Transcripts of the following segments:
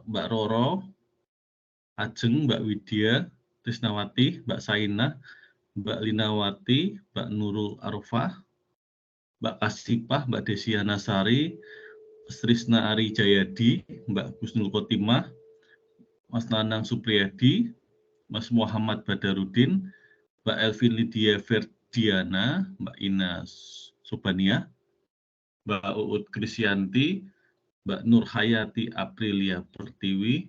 Mbak Roro, Ajeng, Mbak Widya Trisnawati, Mbak Sainah, Mbak Linawati, Mbak Nurul Arofah, Mbak Kasipah, Mbak Desiana Sari, Mas Trisna Ari Jayadi, Mbak Husnul Khotimah, Mas Nanang Supriyadi, Mas Muhammad Badarudin, Mbak Elvin Lydia Ferdiana, Mbak Ina Subania, Mbak Uut Krisyanti, Mbak Nur Hayati Aprilia Pertiwi,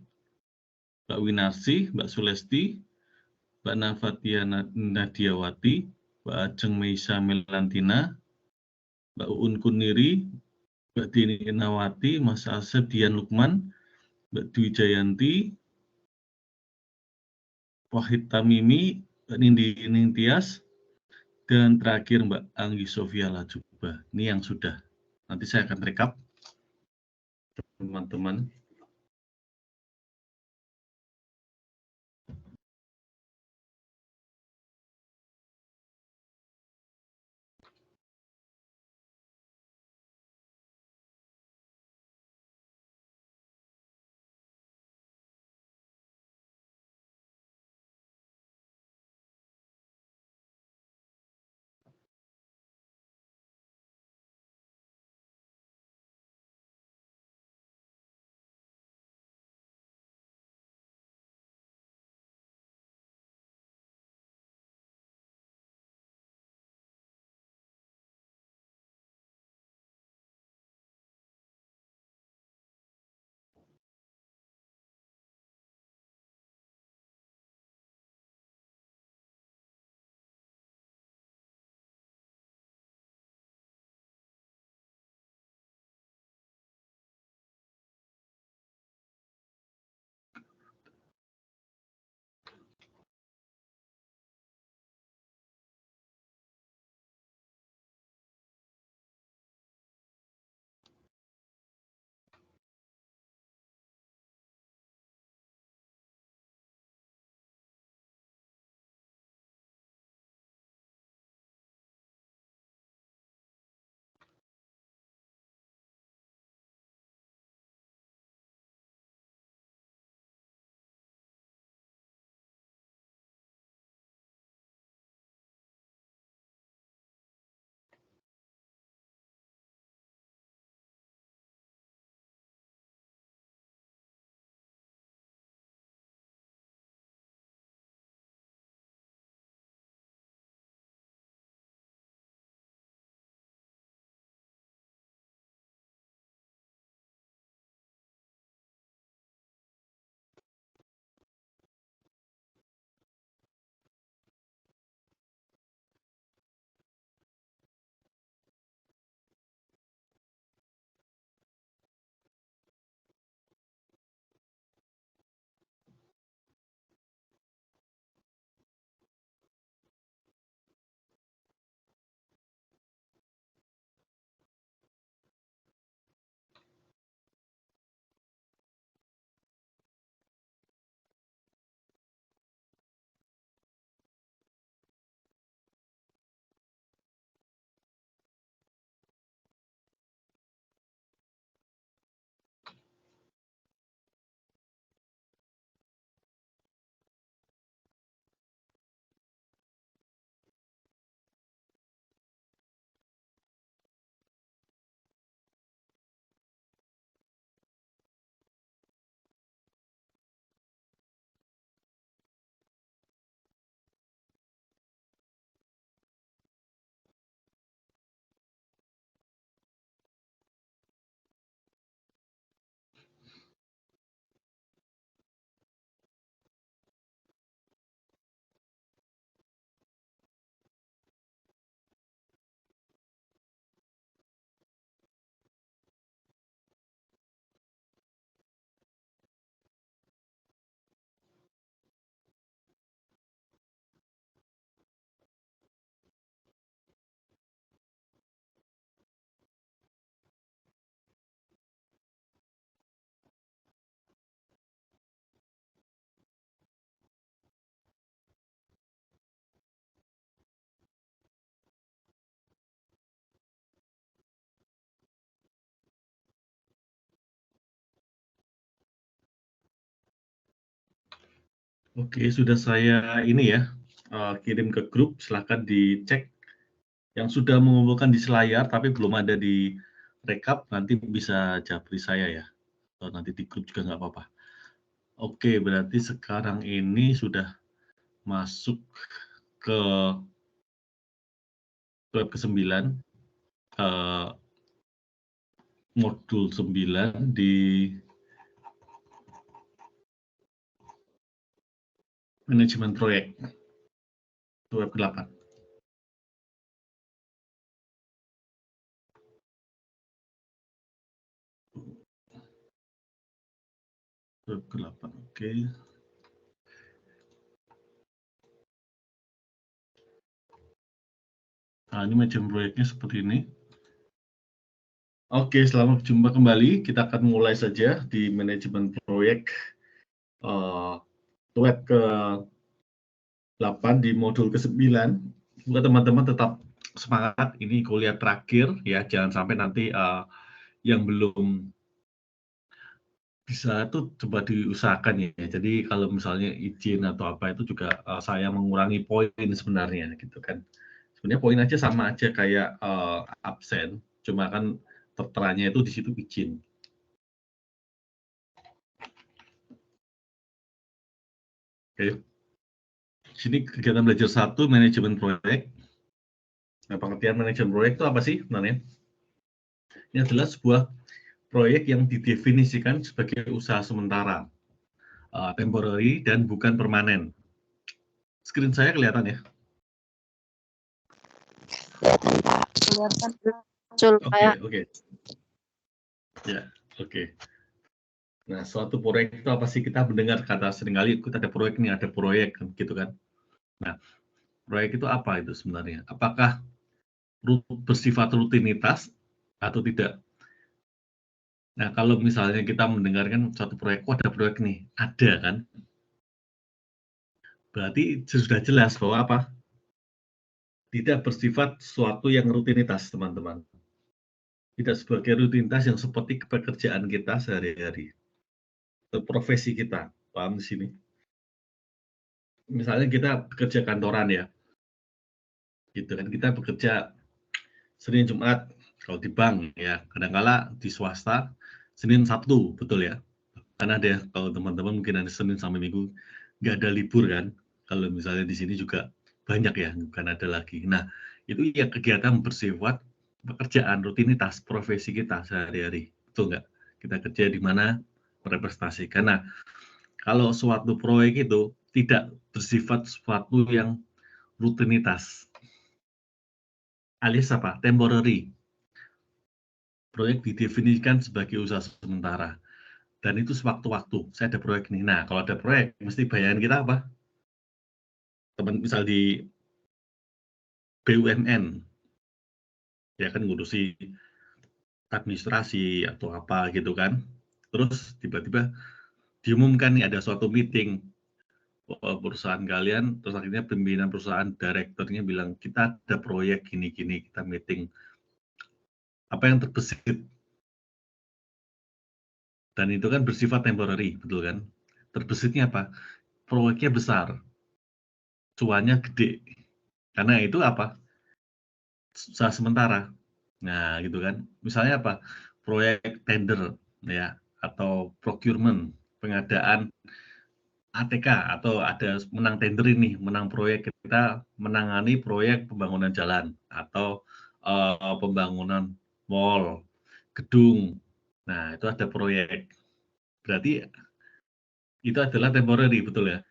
Mbak Winarsi, Mbak Sulesti, Mbak Nafatia Nadiawati, Mbak Ajeng Meisa Melantina, Mbak Uun Kuniri, Mbak Dini Nawati, Mas Asep Dian Lukman, Mbak Dwi Jayanti, Wahid Tamimi, Mbak Nindi Ningtyas, dan terakhir Mbak Anggi Sofia Lajuba. Ini yang sudah. Nanti saya akan rekap, teman-teman. Oke, sudah saya ini ya, kirim ke grup, silahkan dicek. Yang sudah mengumpulkan di selayar tapi belum ada di rekap, nanti bisa japri saya ya, atau nanti di grup juga nggak apa-apa. Oke, berarti sekarang ini sudah masuk ke web ke-9, modul 9 di manajemen proyek, web ke-8. Web ke-8, oke. Nah, ini manajemen proyeknya seperti ini. Oke, selamat berjumpa kembali. Kita akan mulai saja di manajemen proyek web ke-8 di modul ke-9. Semoga teman-teman tetap semangat. Ini kuliah terakhir ya, jangan sampai nanti yang belum bisa itu coba diusahakan ya. Jadi kalau misalnya izin atau apa itu juga saya mengurangi poin sebenarnya gitu kan. Sebenarnya poin aja sama aja kayak absen, cuma kan terteranya itu di situ izin. Oke. Sini kegiatan belajar 1, manajemen proyek. Nah, pengertian manajemen proyek itu apa sih sebenarnya? Ini adalah sebuah proyek yang didefinisikan sebagai usaha sementara, temporary dan bukan permanen. Screen saya kelihatan ya? Kelihatan Pak. Kelihatan muncul kayak. Oke. Ya, oke. Nah, suatu proyek itu apa sih? Kita mendengar kata seringkali kita ada proyek nih, ada proyek gitu kan. Nah, proyek itu apa itu sebenarnya? Apakah bersifat rutinitas atau tidak? Nah, kalau misalnya kita mendengarkan suatu proyek, ada proyek nih, ada kan? Berarti sudah jelas bahwa apa? Tidak bersifat sesuatu yang rutinitas, teman-teman. Tidak sebagai rutinitas yang seperti pekerjaan kita sehari-hari. Atau profesi kita. Paham di sini? Misalnya kita bekerja kantoran ya. Gitu kan, kita bekerja Senin Jumat kalau di bank ya. Kadang-kala di swasta Senin Sabtu, betul ya. Karena ada kalau teman-teman mungkin ada Senin sampai Minggu nggak ada libur kan. Kalau misalnya di sini juga banyak ya, bukan ada lagi. Nah, itu ya kegiatan bersifat pekerjaan rutinitas profesi kita sehari-hari. Betul nggak? Kita kerja di mana merepresentasikan. Nah, kalau suatu proyek itu tidak bersifat sesuatu yang rutinitas. Alias apa? Temporary. Proyek didefinisikan sebagai usaha sementara. Dan itu sewaktu-waktu. Saya ada proyek nih. Nah, kalau ada proyek, mesti bayangan kita apa? Teman misal di BUMN, ya kan ngurusi administrasi atau apa gitu kan. Terus tiba-tiba diumumkan nih ada suatu meeting perusahaan kalian, terus akhirnya pimpinan perusahaan direkturnya bilang kita ada proyek gini-gini, kita meeting. Apa yang terbesit? Dan itu kan bersifat temporary, betul kan? Terbesitnya apa? Proyeknya besar, cuannya gede. Karena itu apa? Usaha sementara. Nah, gitu kan. Misalnya apa? Proyek tender ya atau procurement, pengadaan ATK atau ada menang tender ini, menang proyek kita menangani proyek pembangunan jalan atau pembangunan mall, gedung. Nah, itu ada proyek. Berarti itu adalah temporary, betul ya?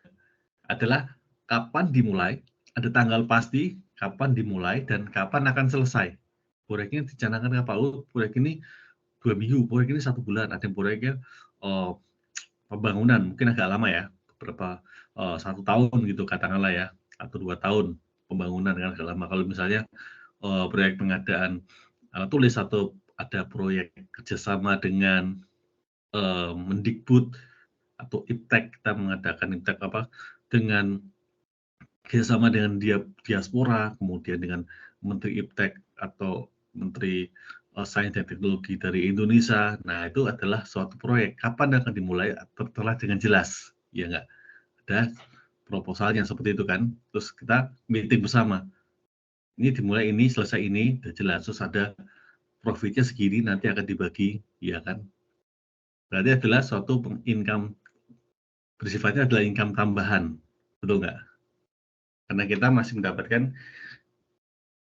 Adalah kapan dimulai, ada tanggal pasti kapan dimulai dan kapan akan selesai. Proyeknya dicanangkan apa? Oh, proyek ini 2 minggu, proyek ini 1 bulan, ada yang proyeknya pembangunan mungkin agak lama ya, beberapa 1 tahun gitu katakanlah ya, atau 2 tahun pembangunan kan agak lama. Kalau misalnya proyek pengadaan tulis atau ada proyek kerjasama dengan Mendikbud atau IPTEK, kita mengadakan IPTEK apa dengan kerjasama dengan diaspora, kemudian dengan Menteri IPTEK atau Menteri Sains dan Teknologi dari Indonesia. Nah, itu adalah suatu proyek. Kapan akan dimulai? Tertera dengan jelas, ya nggak? Ada proposalnya seperti itu kan. Terus kita meeting bersama. Ini dimulai ini, selesai ini, udah jelas. Terus ada profitnya segini, nanti akan dibagi, ya kan. Berarti adalah suatu income, bersifatnya adalah income tambahan, betul nggak? Karena kita masih mendapatkan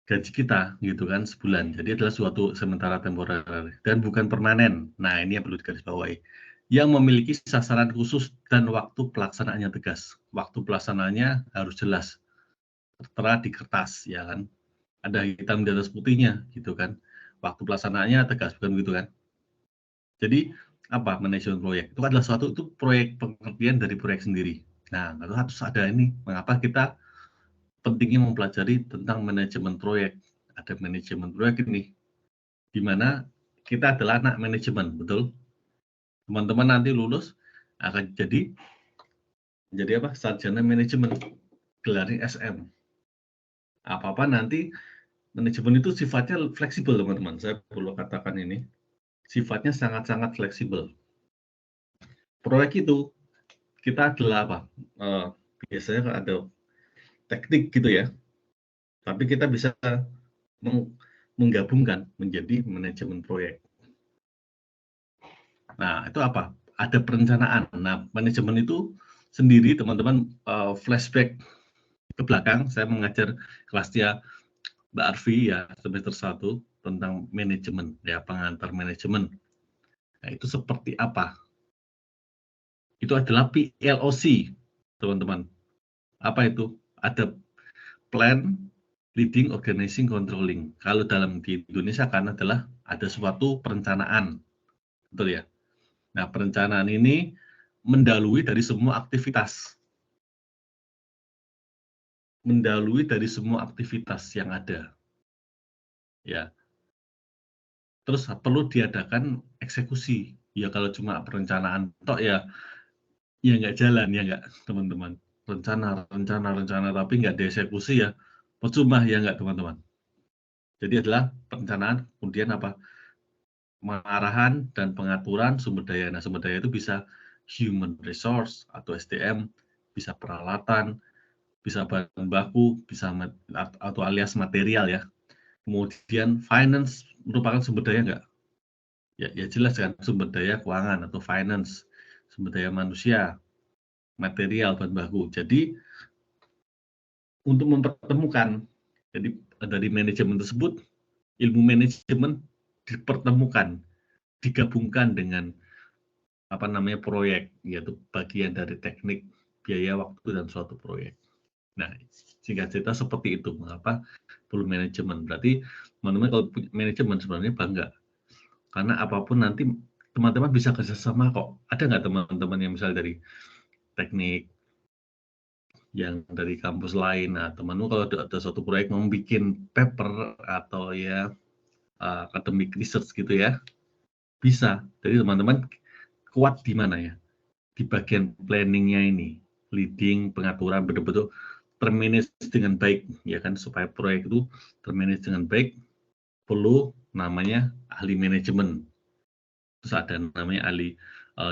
gaji kita, gitu kan, sebulan. Jadi adalah suatu sementara temporer dan bukan permanen. Nah, ini yang perlu digarisbawahi. Yang memiliki sasaran khusus dan waktu pelaksanaannya tegas. Waktu pelaksanaannya harus jelas, tertera di kertas, ya kan. Ada hitam di atas putihnya, gitu kan. Waktu pelaksanaannya tegas, bukan begitu kan? Jadi apa manajemen proyek? Itu adalah suatu itu proyek pengertian dari proyek sendiri. Nah, harus ada ini. Mengapa kita pentingnya mempelajari tentang manajemen proyek? Ada manajemen proyek ini, di mana kita adalah anak manajemen, betul? Teman-teman nanti lulus akan jadi apa? Sarjana manajemen, gelarnya SM. Apa-apa nanti manajemen itu sifatnya fleksibel, teman-teman. Saya perlu katakan ini, sifatnya sangat-sangat fleksibel. Proyek itu kita adalah apa? Biasanya ada teknik gitu ya, tapi kita bisa menggabungkan menjadi manajemen proyek. Nah, itu apa? Ada perencanaan. Nah, manajemen itu sendiri, teman-teman, flashback ke belakang, saya mengajar kelasnya Mbak Arfi ya, semester 1 tentang manajemen, ya, pengantar manajemen. Nah, itu seperti apa? Itu adalah PLOC, teman-teman. Apa itu? Ada plan, leading, organizing, controlling. Kalau dalam di Indonesia kan adalah ada suatu perencanaan, betul ya? Nah, perencanaan ini mendahului dari semua aktivitas. Mendahului dari semua aktivitas yang ada. Ya. Terus perlu diadakan eksekusi. Ya kalau cuma perencanaan tok ya nggak jalan ya nggak, teman-teman. Rencana, tapi nggak dieksekusi ya percuma ya nggak, teman-teman. Jadi adalah perencanaan, kemudian apa? Pengarahan dan pengaturan sumber daya. Nah, sumber daya itu bisa human resource atau SDM, bisa peralatan, bisa bahan baku, bisa atau alias material ya. Kemudian finance merupakan sumber daya nggak? Ya jelas kan, sumber daya keuangan atau finance, sumber daya manusia, material, bahan baku. Jadi untuk mempertemukan, jadi dari manajemen tersebut, ilmu manajemen dipertemukan, digabungkan dengan apa namanya proyek, yaitu bagian dari teknik, biaya, waktu, dan suatu proyek. Nah, singkat cerita seperti itu. Mengapa perlu manajemen? Berarti teman-teman kalau punya manajemen sebenarnya bangga. Karena apapun nanti teman-teman bisa kerjasama kok. Ada nggak teman-teman yang misal dari teknik, yang dari kampus lain, nah temanmu kalau ada suatu proyek mau bikin paper atau ya academic research gitu ya, bisa. Jadi teman-teman kuat di mana ya? Di bagian planningnya ini, leading, pengaturan, betul-betul termanage dengan baik, ya kan, supaya proyek itu termanage dengan baik, perlu namanya ahli manajemen. Terus ada namanya ahli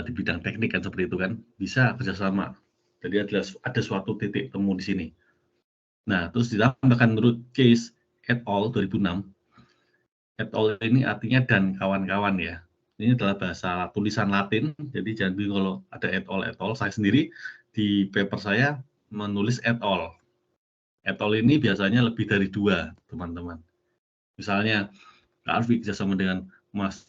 di bidang teknik kan, seperti itu kan, bisa kerjasama. Jadi ada suatu titik temu di sini. Nah, terus ditambahkan menurut Case et al. 2006, et al. Ini artinya dan kawan-kawan ya. Ini adalah bahasa tulisan Latin, jadi jangan bingung kalau ada et al. Saya sendiri di paper saya menulis et al. Et al. Ini biasanya lebih dari 2, teman-teman. Misalnya, Kak Arfi kerjasama dengan Mas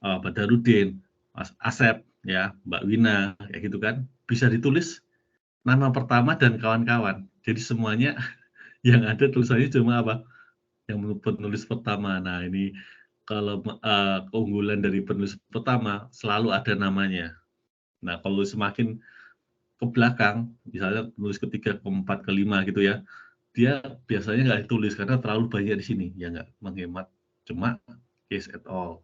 Badarudin, Mas Asep, ya, Mbak Wina, kayak gitu kan. Bisa ditulis nama pertama dan kawan-kawan. Jadi semuanya yang ada tulisannya cuma apa? Yang penulis pertama. Nah, ini kalau keunggulan dari penulis pertama selalu ada namanya. Nah, kalau semakin ke belakang, misalnya penulis ketiga, keempat, kelima gitu ya, dia biasanya nggak ditulis karena terlalu banyak di sini, ya nggak, menghemat. Cuma Case et al.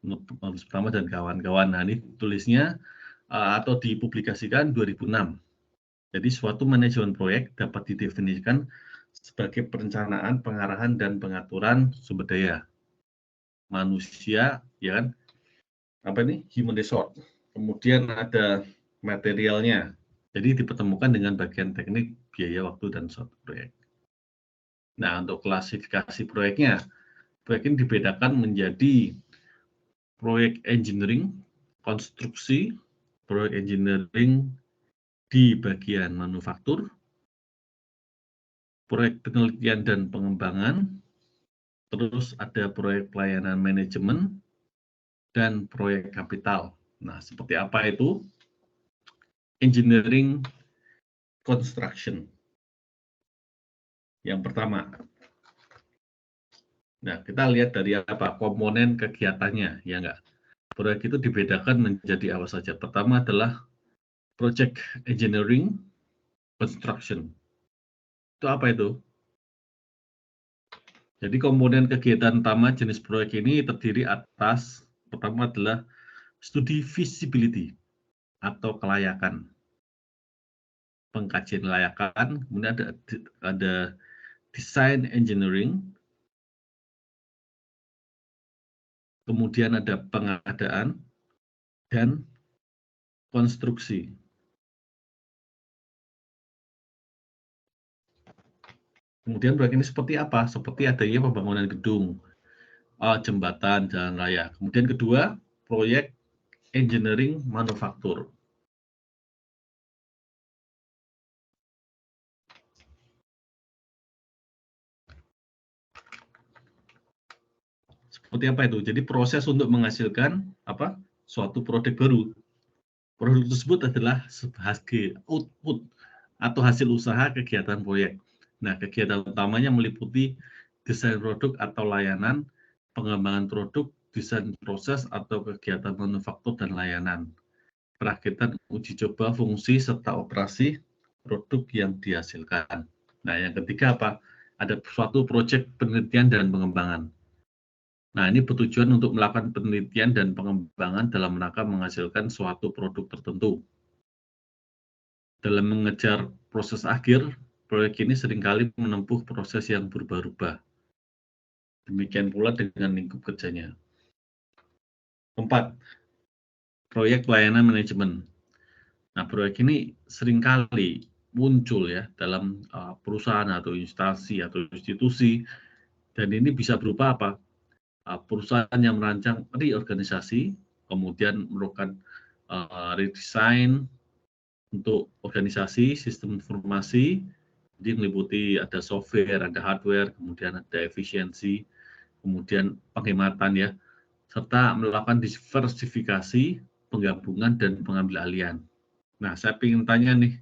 Penulis pertama dan kawan-kawan. Nah, ini tulisnya atau dipublikasikan 2006. Jadi suatu manajemen proyek dapat didefinisikan sebagai perencanaan, pengarahan, dan pengaturan sumber daya manusia, ya kan? Apa ini? Human resource. Kemudian ada materialnya. Jadi dipertemukan dengan bagian teknik, biaya, waktu, dan suatu proyek. Nah, untuk klasifikasi proyeknya, proyek ini dibedakan menjadi proyek engineering, konstruksi, proyek engineering di bagian manufaktur, proyek penelitian dan pengembangan, terus ada proyek pelayanan manajemen, dan proyek kapital. Nah, seperti apa itu? Engineering construction. Yang pertama. Nah, kita lihat dari apa? Komponen kegiatannya, ya enggak? Proyek itu dibedakan menjadi apa saja. Pertama adalah project engineering construction. Itu apa itu? Jadi komponen kegiatan utama jenis proyek ini terdiri atas, pertama adalah studi feasibility atau kelayakan. Pengkajian kelayakan, kemudian ada design engineering, kemudian ada pengadaan, dan konstruksi. Kemudian proyek ini seperti apa? Seperti adanya pembangunan gedung, jembatan, jalan raya. Kemudian kedua, proyek engineering manufaktur. Seperti apa itu? Jadi proses untuk menghasilkan suatu produk baru. Produk tersebut adalah sebagai output atau hasil usaha kegiatan proyek. Nah, kegiatan utamanya meliputi desain produk atau layanan, pengembangan produk, desain proses atau kegiatan manufaktur dan layanan, perakitan, uji coba, fungsi, serta operasi produk yang dihasilkan. Nah, yang ketiga apa? Ada suatu proyek penelitian dan pengembangan. Nah, ini bertujuan untuk melakukan penelitian dan pengembangan dalam rangka menghasilkan suatu produk tertentu. Dalam mengejar proses akhir, proyek ini seringkali menempuh proses yang berubah-ubah. Demikian pula dengan lingkup kerjanya. 4. Proyek pelayanan manajemen. Nah, proyek ini seringkali muncul ya dalam perusahaan atau instansi atau institusi, dan ini bisa berupa apa? Perusahaan yang merancang reorganisasi, kemudian melakukan redesign untuk organisasi, sistem informasi, jadi meliputi ada software, ada hardware, kemudian ada efisiensi, kemudian penghematan ya, serta melakukan diversifikasi, penggabungan, dan pengambil alihan. Nah, saya ingin tanya nih,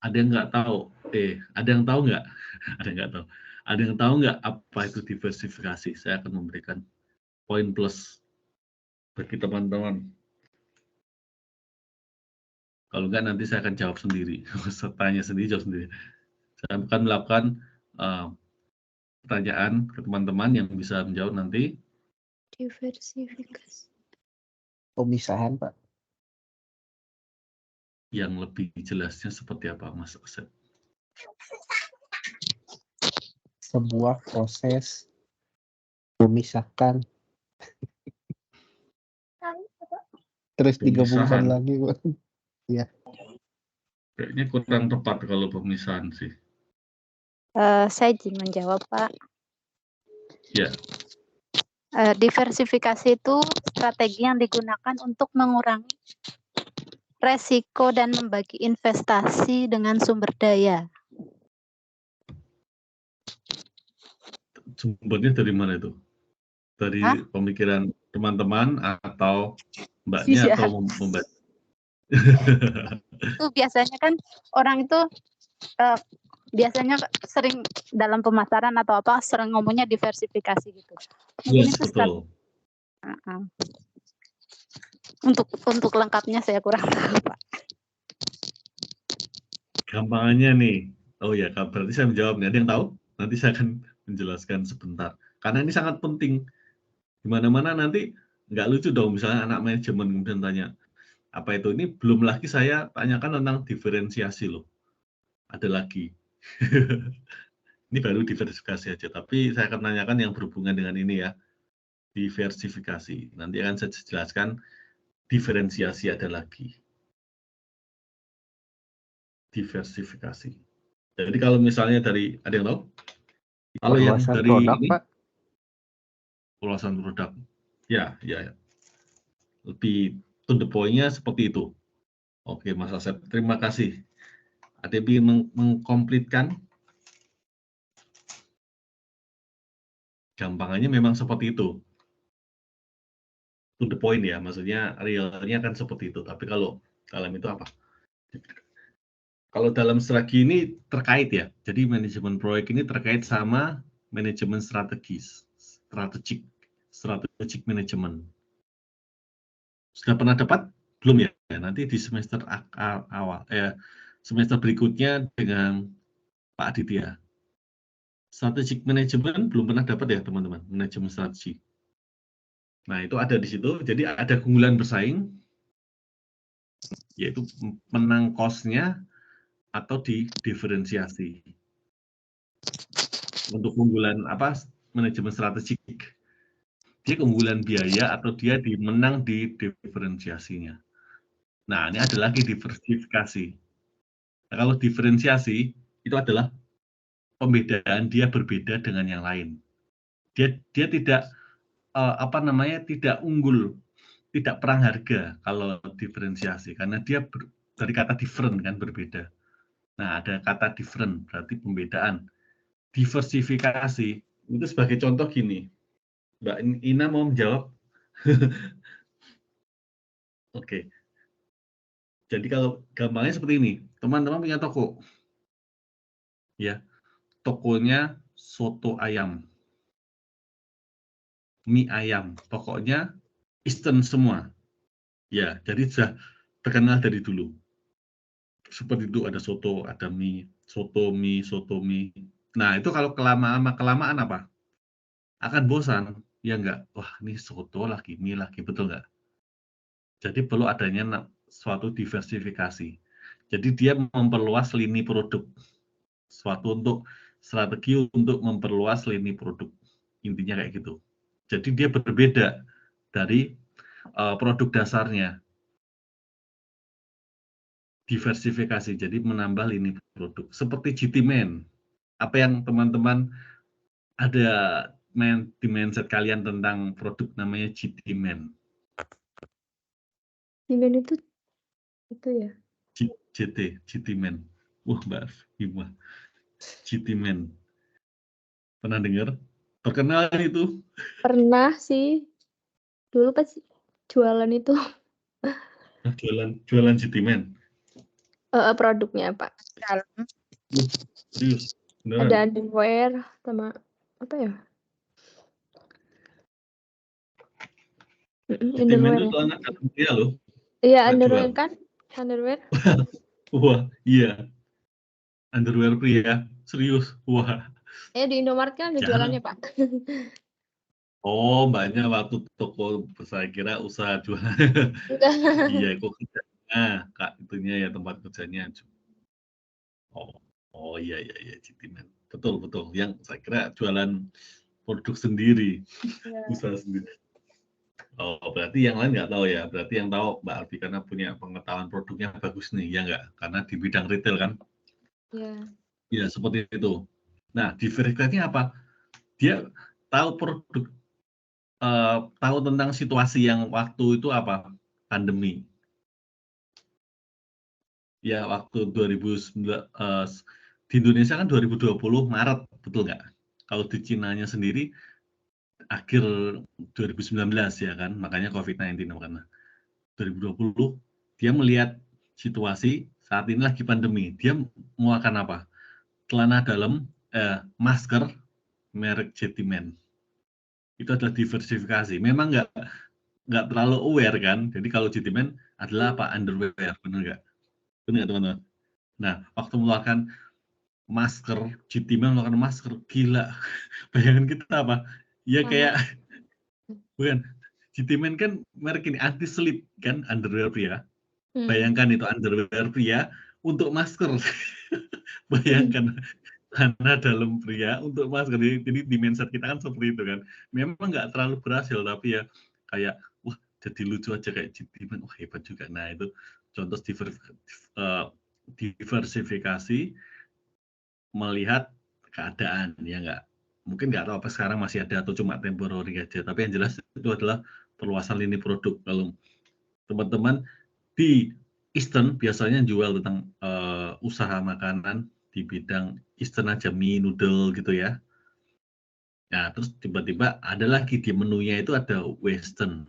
ada yang nggak tahu? Ada yang tahu nggak? Ada yang nggak tahu. Ada yang tahu nggak apa itu diversifikasi? Saya akan memberikan poin plus bagi teman-teman. Kalau nggak nanti saya akan jawab sendiri. Tanya sendiri, jawab sendiri. Saya akan melakukan pertanyaan ke teman-teman yang bisa menjawab nanti. Diversifikasi. Pemisahan, Pak. Yang lebih jelasnya seperti apa, Mas Asep? Sebuah proses memisahkan. Terus digabungkan lagi, Pak. Ya. Kayaknya kurang tepat kalau pemisahan sih. Saya izin menjawab, Pak. Ya. Diversifikasi itu strategi yang digunakan untuk mengurangi resiko dan membagi investasi dengan sumber daya. Sumbernya dari mana itu? Dari pemikiran teman-teman atau Mbaknya Iya. atau membaca? Itu biasanya kan orang itu biasanya sering dalam pemasaran atau apa sering ngomongnya diversifikasi gitu. Mungkin Yes, itu betul. Untuk lengkapnya saya kurang tahu, Pak. Gampangannya nih. Oh ya, berarti saya menjawab nih. Ada yang tahu? Nanti saya akan menjelaskan sebentar. Karena ini sangat penting. Di mana-mana nanti nggak lucu dong, misalnya anak manajemen kemudian tanya, apa itu? Ini belum lagi saya tanyakan tentang diferensiasi loh. Ada lagi. Ini baru diversifikasi aja, tapi saya akan tanyakan yang berhubungan dengan ini ya. Diversifikasi. Nanti akan saya jelaskan diferensiasi ada lagi. diversifikasi. Jadi kalau misalnya dari, ada yang tahu? Kalau yang Perluasan dari produk, ini, Pak. perluasan produk. Ya. Lebih to the point-nya seperti itu. Oke, Mas Asep, terima kasih. Ada yang ingin mengkomplitkan? Gampangannya memang seperti itu. To the point ya, maksudnya realnya kan seperti itu. Tapi kalau dalam itu apa? Kalau dalam strategi ini terkait ya. Jadi manajemen proyek ini terkait sama manajemen strategis, strategic management. Sudah pernah dapat? Belum ya? Nanti di semester awal, semester berikutnya dengan Pak Aditya. Strategic management belum pernah dapat ya teman-teman, manajemen strategi. Nah itu ada di situ, jadi ada keunggulan bersaing, yaitu menang cost-nya atau di diferensiasi. Untuk keunggulan apa? Manajemen strategik. Dia keunggulan biaya atau dia menang di diferensiasinya. Nah, ini ada lagi diversifikasi. Nah, kalau diferensiasi itu adalah pembedaan dia berbeda dengan yang lain. Dia tidak tidak unggul, tidak perang harga kalau diferensiasi karena dia dari kata different kan berbeda. Nah, ada kata different berarti pembedaan. Diversifikasi itu sebagai contoh gini. Mbak Ina mau menjawab? Oke. Jadi kalau gampangnya seperti ini, teman-teman punya toko. Ya. Tokonya soto ayam. Mie ayam, pokoknya Eastern semua. Ya, jadi sudah terkenal dari dulu. Seperti itu ada soto, ada mie, soto mie. Nah, itu kalau kelamaan apa? Akan bosan. Ya enggak? Wah, ini soto lagi, mie lagi, betul enggak? Jadi perlu adanya suatu diversifikasi. Jadi dia memperluas lini produk. Suatu untuk strategi untuk memperluas lini produk. Intinya kayak gitu. Jadi dia berbeda dari produk dasarnya. Diversifikasi, jadi menambah lini produk. Seperti GTman. Apa yang teman-teman ada di mindset kalian tentang produk namanya GTman? GTman itu ya? GTman. Mbak Bima. GTman. Pernah dengar? Terkenal itu? Pernah sih. Dulu pas jualan itu. Jualan GTman? Produknya, Pak. Serius? Beneran? Ada underwear sama apa ya? GTman Underwear itu ya? soalnya dia loh. Iya, underwear kan? Underwear. Wah, iya. Underwear pria. Serius? Wah. Di Indomaret kan ada jualannya, Pak. Oh, mbaknya waktu toko, saya kira usaha jualan. Iya, kok kerjanya, Kak, itunya ya tempat kerjanya. Oh iya, GTman. Betul. Yang saya kira jualan produk sendiri, usaha sendiri. Oh, berarti yang lain nggak tahu ya. Berarti yang tahu Mbak Alfi karena punya pengetahuan produknya bagus nih, ya nggak? Karena di bidang retail kan? Iya. Ya, seperti itu. Nah, diversifikasinya apa? Dia tahu produk, tahu tentang situasi yang waktu itu apa? Pandemi. Ya, waktu 2009, di Indonesia kan 2020 Maret, betul nggak? Kalau di Cina-nya sendiri akhir 2019 ya kan, makanya COVID-19 karena 2020 dia melihat situasi saat ini lagi pandemi, dia mau akan apa? Celana dalam, masker merek GTman. Itu adalah diversifikasi. Memang nggak terlalu aware kan, jadi kalau GTman adalah apa? Underwear, benar nggak? Benar nggak teman-teman? Nah, waktu mengeluarkan masker, GTman mengeluarkan masker, gila. Bayangan kita apa? Ya kayak, bukan, GTman kan merek ini anti slip kan, underwear pria. Bayangkan itu underwear pria untuk masker. Bayangkan celana dalam pria untuk masker. Jadi di mindset kita kan seperti itu kan. Memang nggak terlalu berhasil, tapi ya kayak, wah jadi lucu aja kayak GTman, wah hebat juga. Nah itu contoh diversifikasi melihat keadaan, ya nggak? Mungkin nggak tahu apa sekarang masih ada atau cuma temporary aja, tapi yang jelas itu adalah perluasan lini produk. Kalau teman-teman di Eastern biasanya jual tentang usaha makanan di bidang Eastern aja, mie, noodle gitu ya. Nah, terus tiba-tiba ada lagi di menunya itu ada Western,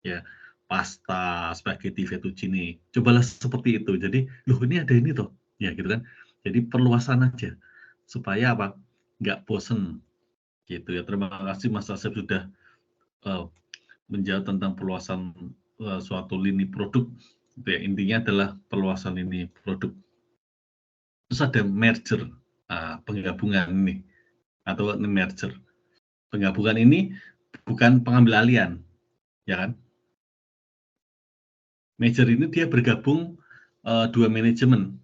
ya, pasta, spaghetti, fettuccine. Cobalah seperti itu. Jadi, loh ini ada ini toh, ya gitu kan. Jadi perluasan aja supaya apa? Nggak bosen gitu ya. Terima kasih Mas Asep sudah menjawab tentang perluasan suatu lini produk. Gitu ya. Intinya adalah perluasan lini produk. Terus ada merger, penggabungan ini atau merger. Penggabungan ini bukan pengambil alihan, ya kan? Merger ini dia bergabung dua manajemen.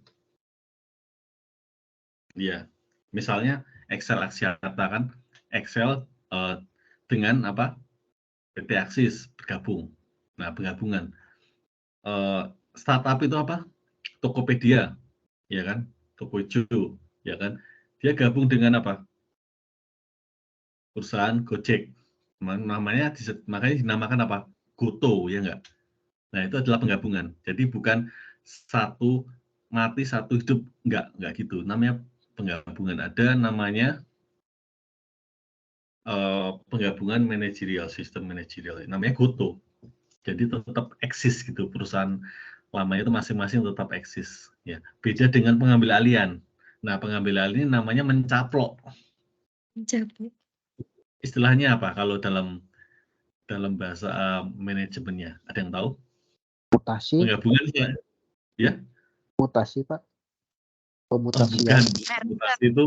Ya, misalnya Excel Axiata kan, Excel dengan apa? PT Axis bergabung. Nah, penggabungan. Startup itu apa? Tokopedia, ya kan? Tokojo, ya kan? Dia gabung dengan apa? Perusahaan Gojek. Namanya makanya dinamakan apa? Goto, ya enggak? Nah, itu adalah penggabungan. Jadi bukan satu mati, satu hidup. Enggak gitu. Namanya penggabungan. Ada namanya penggabungan manajerial, sistem manajerial. Namanya Goto. Jadi tetap eksis gitu. Perusahaan lama itu masing-masing tetap eksis. Ya. Beda dengan pengambil alihan. Nah, pengambil alih ini namanya mencaplok. Mencaplok. Istilahnya apa kalau dalam bahasa manajemennya? Ada yang tahu? Mutasi. Penggabungan ya? Mutasi, Pak. Pemutasian. Bukan. Mutasi itu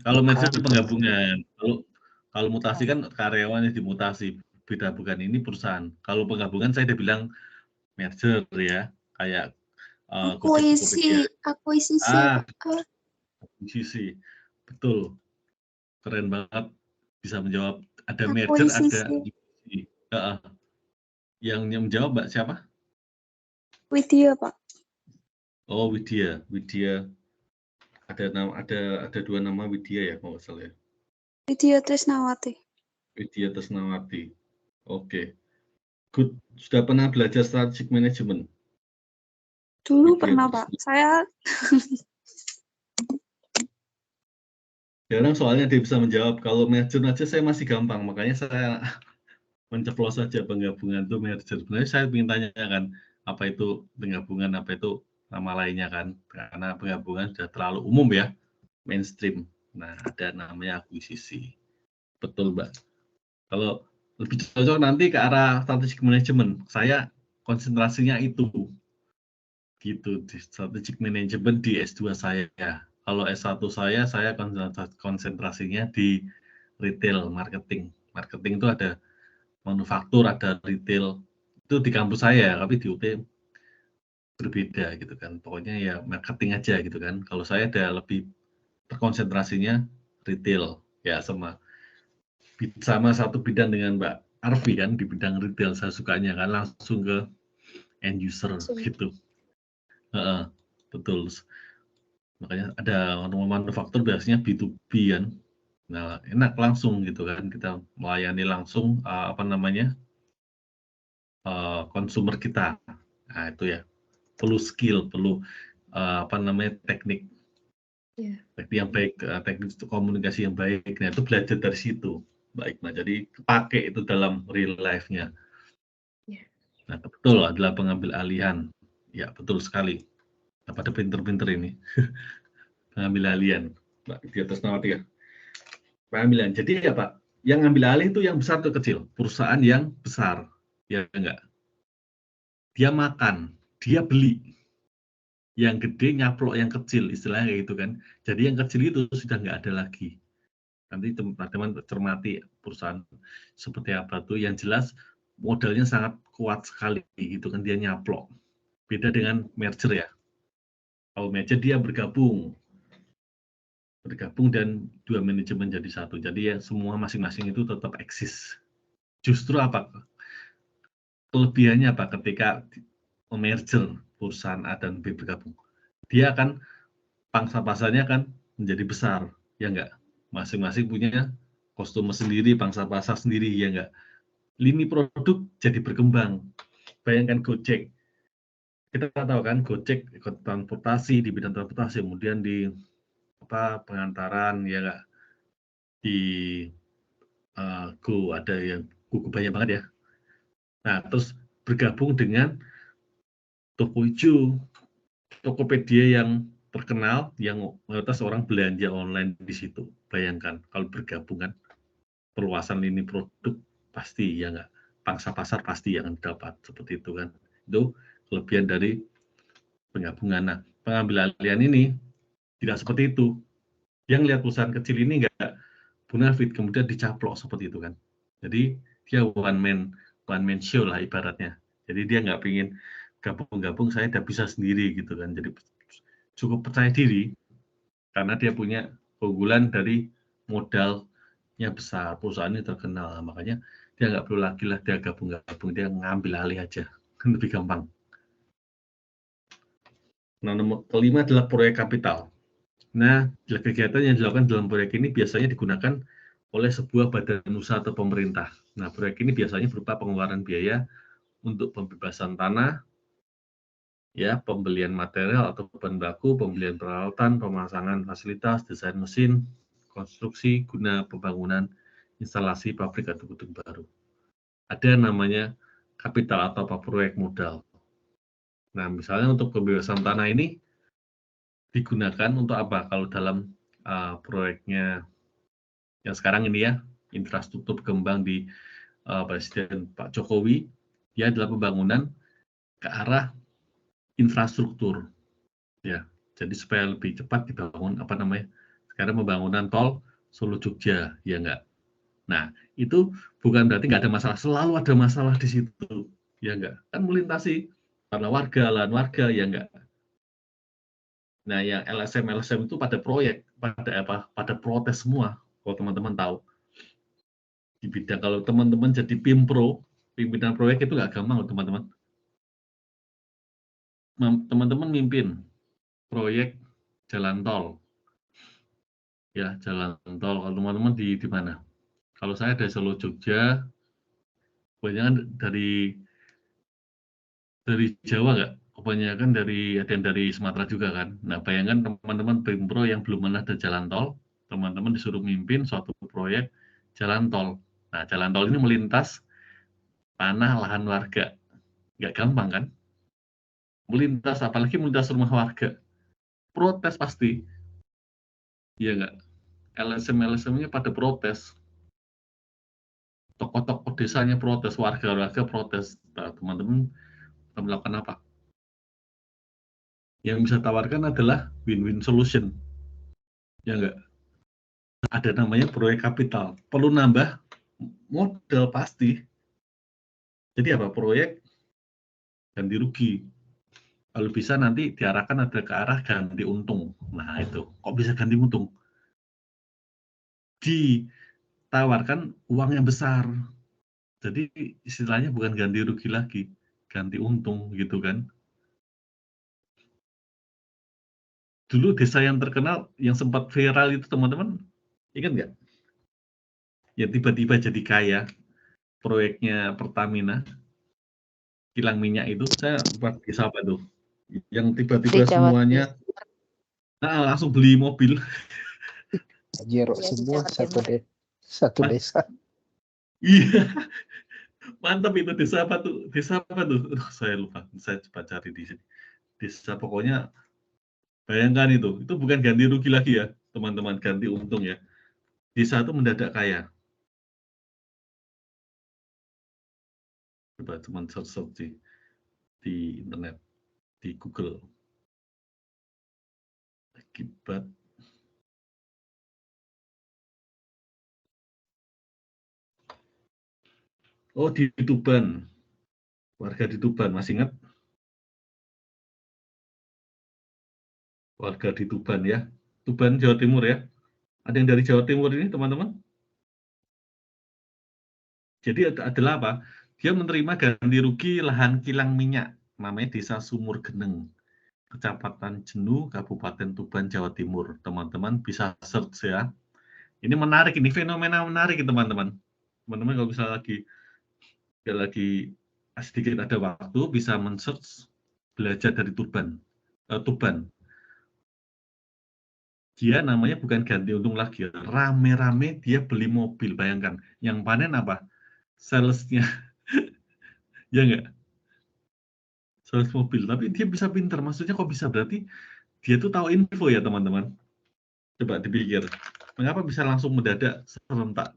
kalau merger itu penggabungan. Kalau mutasi kan karyawannya dimutasi. Beda, bukan, ini perusahaan. Kalau penggabungan saya udah bilang merger ya, kayak Akuisisi. akuisisi. Betul. Keren banget bisa menjawab. Ada merger, ada akuisisi. Yang menjawab Mbak siapa? Widya, Pak. Oh, Widya. Ada dua nama Widya ya, kalau nggak salah ya. Widya Trisnawati. Widya Trisnawati. Oke. Good. Sudah pernah belajar strategic management? Dulu pernah, Pak. Saya jarang soalnya dia bisa menjawab. Kalau merger aja saya masih gampang, makanya saya menceplos saja penggabungan itu merger. Sebenarnya saya ingin tanyakan apa itu penggabungan, apa itu nama lainnya kan, karena penggabungan sudah terlalu umum ya, mainstream. Nah, ada namanya akuisisi. Betul, Mbak. Kalau lebih cocok nanti ke arah strategic management, saya konsentrasinya itu. Gitu, di strategic management di S2 saya. Kalau S1 saya konsentrasinya di retail marketing. Marketing itu ada manufaktur, ada retail. Itu di kampus saya, tapi di UT berbeda gitu kan. Pokoknya ya marketing aja gitu kan. Kalau saya ada lebih terkonsentrasinya retail ya, sama satu bidang dengan Mbak Arfi kan, di bidang retail saya sukanya kan langsung ke end user gitu. Betul. Makanya ada manufaktur biasanya B2B kan. Nah, enak langsung gitu kan, kita melayani langsung konsumer kita. Nah, itu ya. Perlu skill, perlu teknik. Teknik yang baik, teknik komunikasi yang baik. Nah, itu belajar dari situ. Baik, nah jadi pakai itu dalam real life-nya. Nah, betul adalah pengambil alihan. Ya, betul sekali. Nah, pada pinter-pinter ini. Pengambil alihan. Mbak, di atas nama ya. Pengambilan. Jadi ya Pak, yang ngambil alih itu yang besar atau kecil? Perusahaan yang besar. Ya enggak? Dia makan, dia beli. Yang gede nyaplok yang kecil, istilahnya kayak gitu kan. Jadi yang kecil itu sudah nggak ada lagi. Nanti teman-teman cermati perusahaan seperti apa tuh. Yang jelas modalnya sangat kuat sekali gitu kan, dia nyaplok. Beda dengan merger ya. Kalau merger dia bergabung dan dua manajemen jadi satu. Jadi ya semua masing-masing itu tetap eksis. Justru apa? Kelebihannya apa ketika merger perusahaan A dan B bergabung, dia akan pangsa pasarnya kan menjadi besar, ya enggak? Masing-masing punya customer sendiri, pangsa pasar sendiri, ya enggak? Lini produk jadi berkembang. Bayangkan Gojek. Kita tahu kan Gojek ikut transportasi, di bidang transportasi, kemudian di pengantaran, ya enggak? Di Go ada yang Go banyak banget ya. Nah, terus bergabung dengan toko hijau, Tokopedia yang terkenal, yang mayoritas orang belanja online di situ. Bayangkan kalau bergabung kan, perluasan lini produk pasti ya enggak, pangsa pasar pasti yang dapat seperti itu kan. Itu kelebihan dari penggabungan. Nah, pengambil alihan ini tidak seperti itu. Yang lihat perusahaan kecil ini enggak bonafit kemudian dicaplok seperti itu kan. Jadi dia one man show lah ibaratnya. Jadi dia nggak pingin gabung-gabung, saya udah bisa sendiri gitu kan. Jadi cukup percaya diri karena dia punya keunggulan dari modalnya besar, perusahaannya terkenal, makanya dia nggak perlu lagi lah dia gabung-gabung, dia ngambil alih aja, lebih gampang. Nah, nomor kelima adalah proyek kapital. Nah, kegiatan yang dilakukan dalam proyek ini biasanya digunakan oleh sebuah badan usaha atau pemerintah. Nah, proyek ini biasanya berupa pengeluaran biaya untuk pembebasan tanah, ya, pembelian material atau bahan baku, pembelian peralatan, pemasangan fasilitas, desain mesin, konstruksi guna pembangunan instalasi pabrik atau gedung baru. Ada namanya kapital atau proyek modal. Nah, misalnya untuk pembebasan tanah ini digunakan untuk apa? Kalau dalam proyeknya yang sekarang ini ya, infrastruktur berkembang di Presiden Pak Jokowi, ya adalah pembangunan ke arah infrastruktur, ya. Jadi supaya lebih cepat dibangun sekarang pembangunan tol Solo Jogja, ya enggak. Nah, itu bukan berarti nggak ada masalah, selalu ada masalah di situ, ya enggak. Kan melintasi tanah warga, lahan warga, ya enggak. Nah, yang LSM itu pada proyek, pada protes semua, kalau teman-teman tahu. Di bidang kalau teman-teman jadi PIMPRO, pimpinan proyek itu nggak gampang loh teman-teman. Teman-teman mimpin proyek jalan tol, ya jalan tol. Kalau teman-teman di mana? Kalau saya dari Solo Jogja, kebanyakan dari Jawa nggak? Kebanyakan ada yang dari Sumatera juga kan. Nah, bayangkan teman-teman PIMPRO yang belum pernah ada jalan tol, teman-teman disuruh mimpin suatu proyek jalan tol. Nah, jalan tol ini melintas tanah lahan warga. Nggak gampang kan? Melintas, apalagi melintas rumah warga. Protes pasti. Iya nggak? LSM-nya pada protes. Tokoh-tokoh desanya protes, warga-warga protes. Nah, teman-teman melakukan apa? Yang bisa tawarkan adalah win-win solution. Ya nggak? Ada namanya proyek kapital. Perlu nambah modal pasti. Jadi apa? Proyek ganti rugi. Kalau bisa nanti diarahkan ada ke arah ganti untung. Nah itu, kok bisa ganti untung? Ditawarkan uang yang besar. Jadi istilahnya bukan ganti rugi lagi, ganti untung gitu kan. Dulu desa yang terkenal, yang sempat viral itu teman-teman, ingat nggak? Ya tiba-tiba jadi kaya, proyeknya Pertamina, kilang minyak itu, saya lupa desa apa tuh, yang tiba-tiba semuanya langsung beli mobil. Jero semua satu desa. Iya, mantap itu desa apa tuh? Desa apa tuh? Saya lupa, saya coba cari di sini. Desa pokoknya, bayangkan itu bukan ganti rugi lagi ya, teman-teman, ganti untung ya. Desa itu mendadak kaya. Coba teman search di internet, di Google. Akibat di Tuban. Warga di Tuban, masih ingat? Warga di Tuban ya. Tuban, Jawa Timur ya. Ada yang dari Jawa Timur ini, teman-teman? Jadi adalah apa? Dia menerima ganti rugi lahan kilang minyak namanya Desa Sumur Geneng, Kecamatan Jenu, Kabupaten Tuban, Jawa Timur. Teman-teman bisa search ya. Ini menarik, ini fenomena menarik teman-teman. Teman-teman kalau bisa lagi sedikit ada waktu bisa men-search belajar dari Tuban. Dia namanya bukan ganti untung lagi, rame-rame dia beli mobil, bayangkan. Yang panen apa? Salesnya, ya nggak? Sales mobil, tapi dia bisa pinter. Maksudnya kok bisa? Berarti dia tuh tahu info ya teman-teman. Coba dipikir, mengapa bisa langsung mendadak serentak?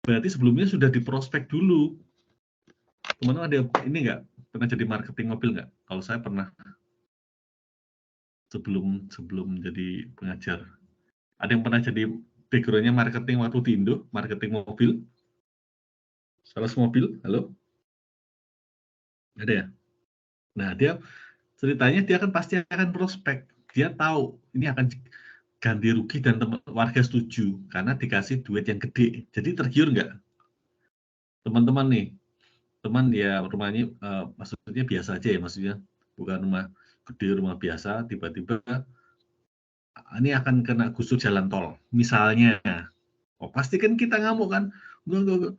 Berarti sebelumnya sudah diprospek dulu. Teman-teman ada ini nggak? Pernah jadi marketing mobil nggak? Kalau saya pernah sebelum jadi pengajar. Ada yang pernah jadi background-nya marketing waktu di Indo, marketing mobil, sales mobil, halo? Ada ya? Nah, dia ceritanya dia kan pasti akan prospek. Dia tahu ini akan ganti rugi dan warga setuju karena dikasih duit yang gede. Jadi tergiur nggak? Teman-teman nih, teman ya rumahnya maksudnya biasa aja ya, maksudnya bukan rumah gede, rumah biasa, tiba-tiba ini akan kena gusur jalan tol. Misalnya, oh pasti kan kita ngamuk kan, enggak.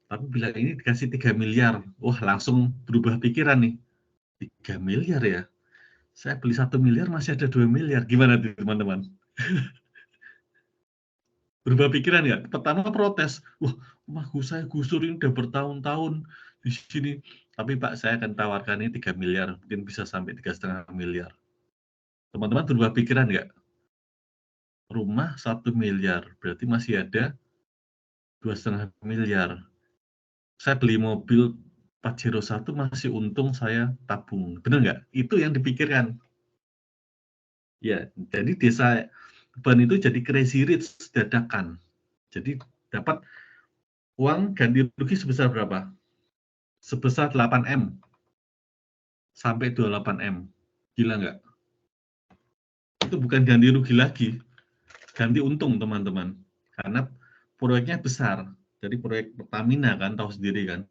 Tapi bila ini dikasih 3 miliar, wah langsung berubah pikiran nih. 3 miliar ya? Saya beli 1 miliar masih ada 2 miliar. Gimana teman-teman? Berubah pikiran ya? Pertama protes. Wah, rumahku saya gusur ini udah bertahun-tahun di sini. Tapi Pak, saya akan tawarkan ini 3 miliar. Mungkin bisa sampai 3,5 miliar. Teman-teman berubah pikiran nggak? Rumah 1 miliar. Berarti masih ada 2,5 miliar. Saya beli mobil Pajero 1 masih untung saya tabung. Benar nggak? Itu yang dipikirkan. Ya, jadi desa Tuban itu jadi crazy rich dadakan. Jadi dapat uang ganti rugi sebesar berapa? Sebesar 8M sampai 28M. Gila nggak? Itu bukan ganti rugi lagi, ganti untung teman-teman. Karena proyeknya besar. Jadi proyek Pertamina kan, tahu sendiri kan.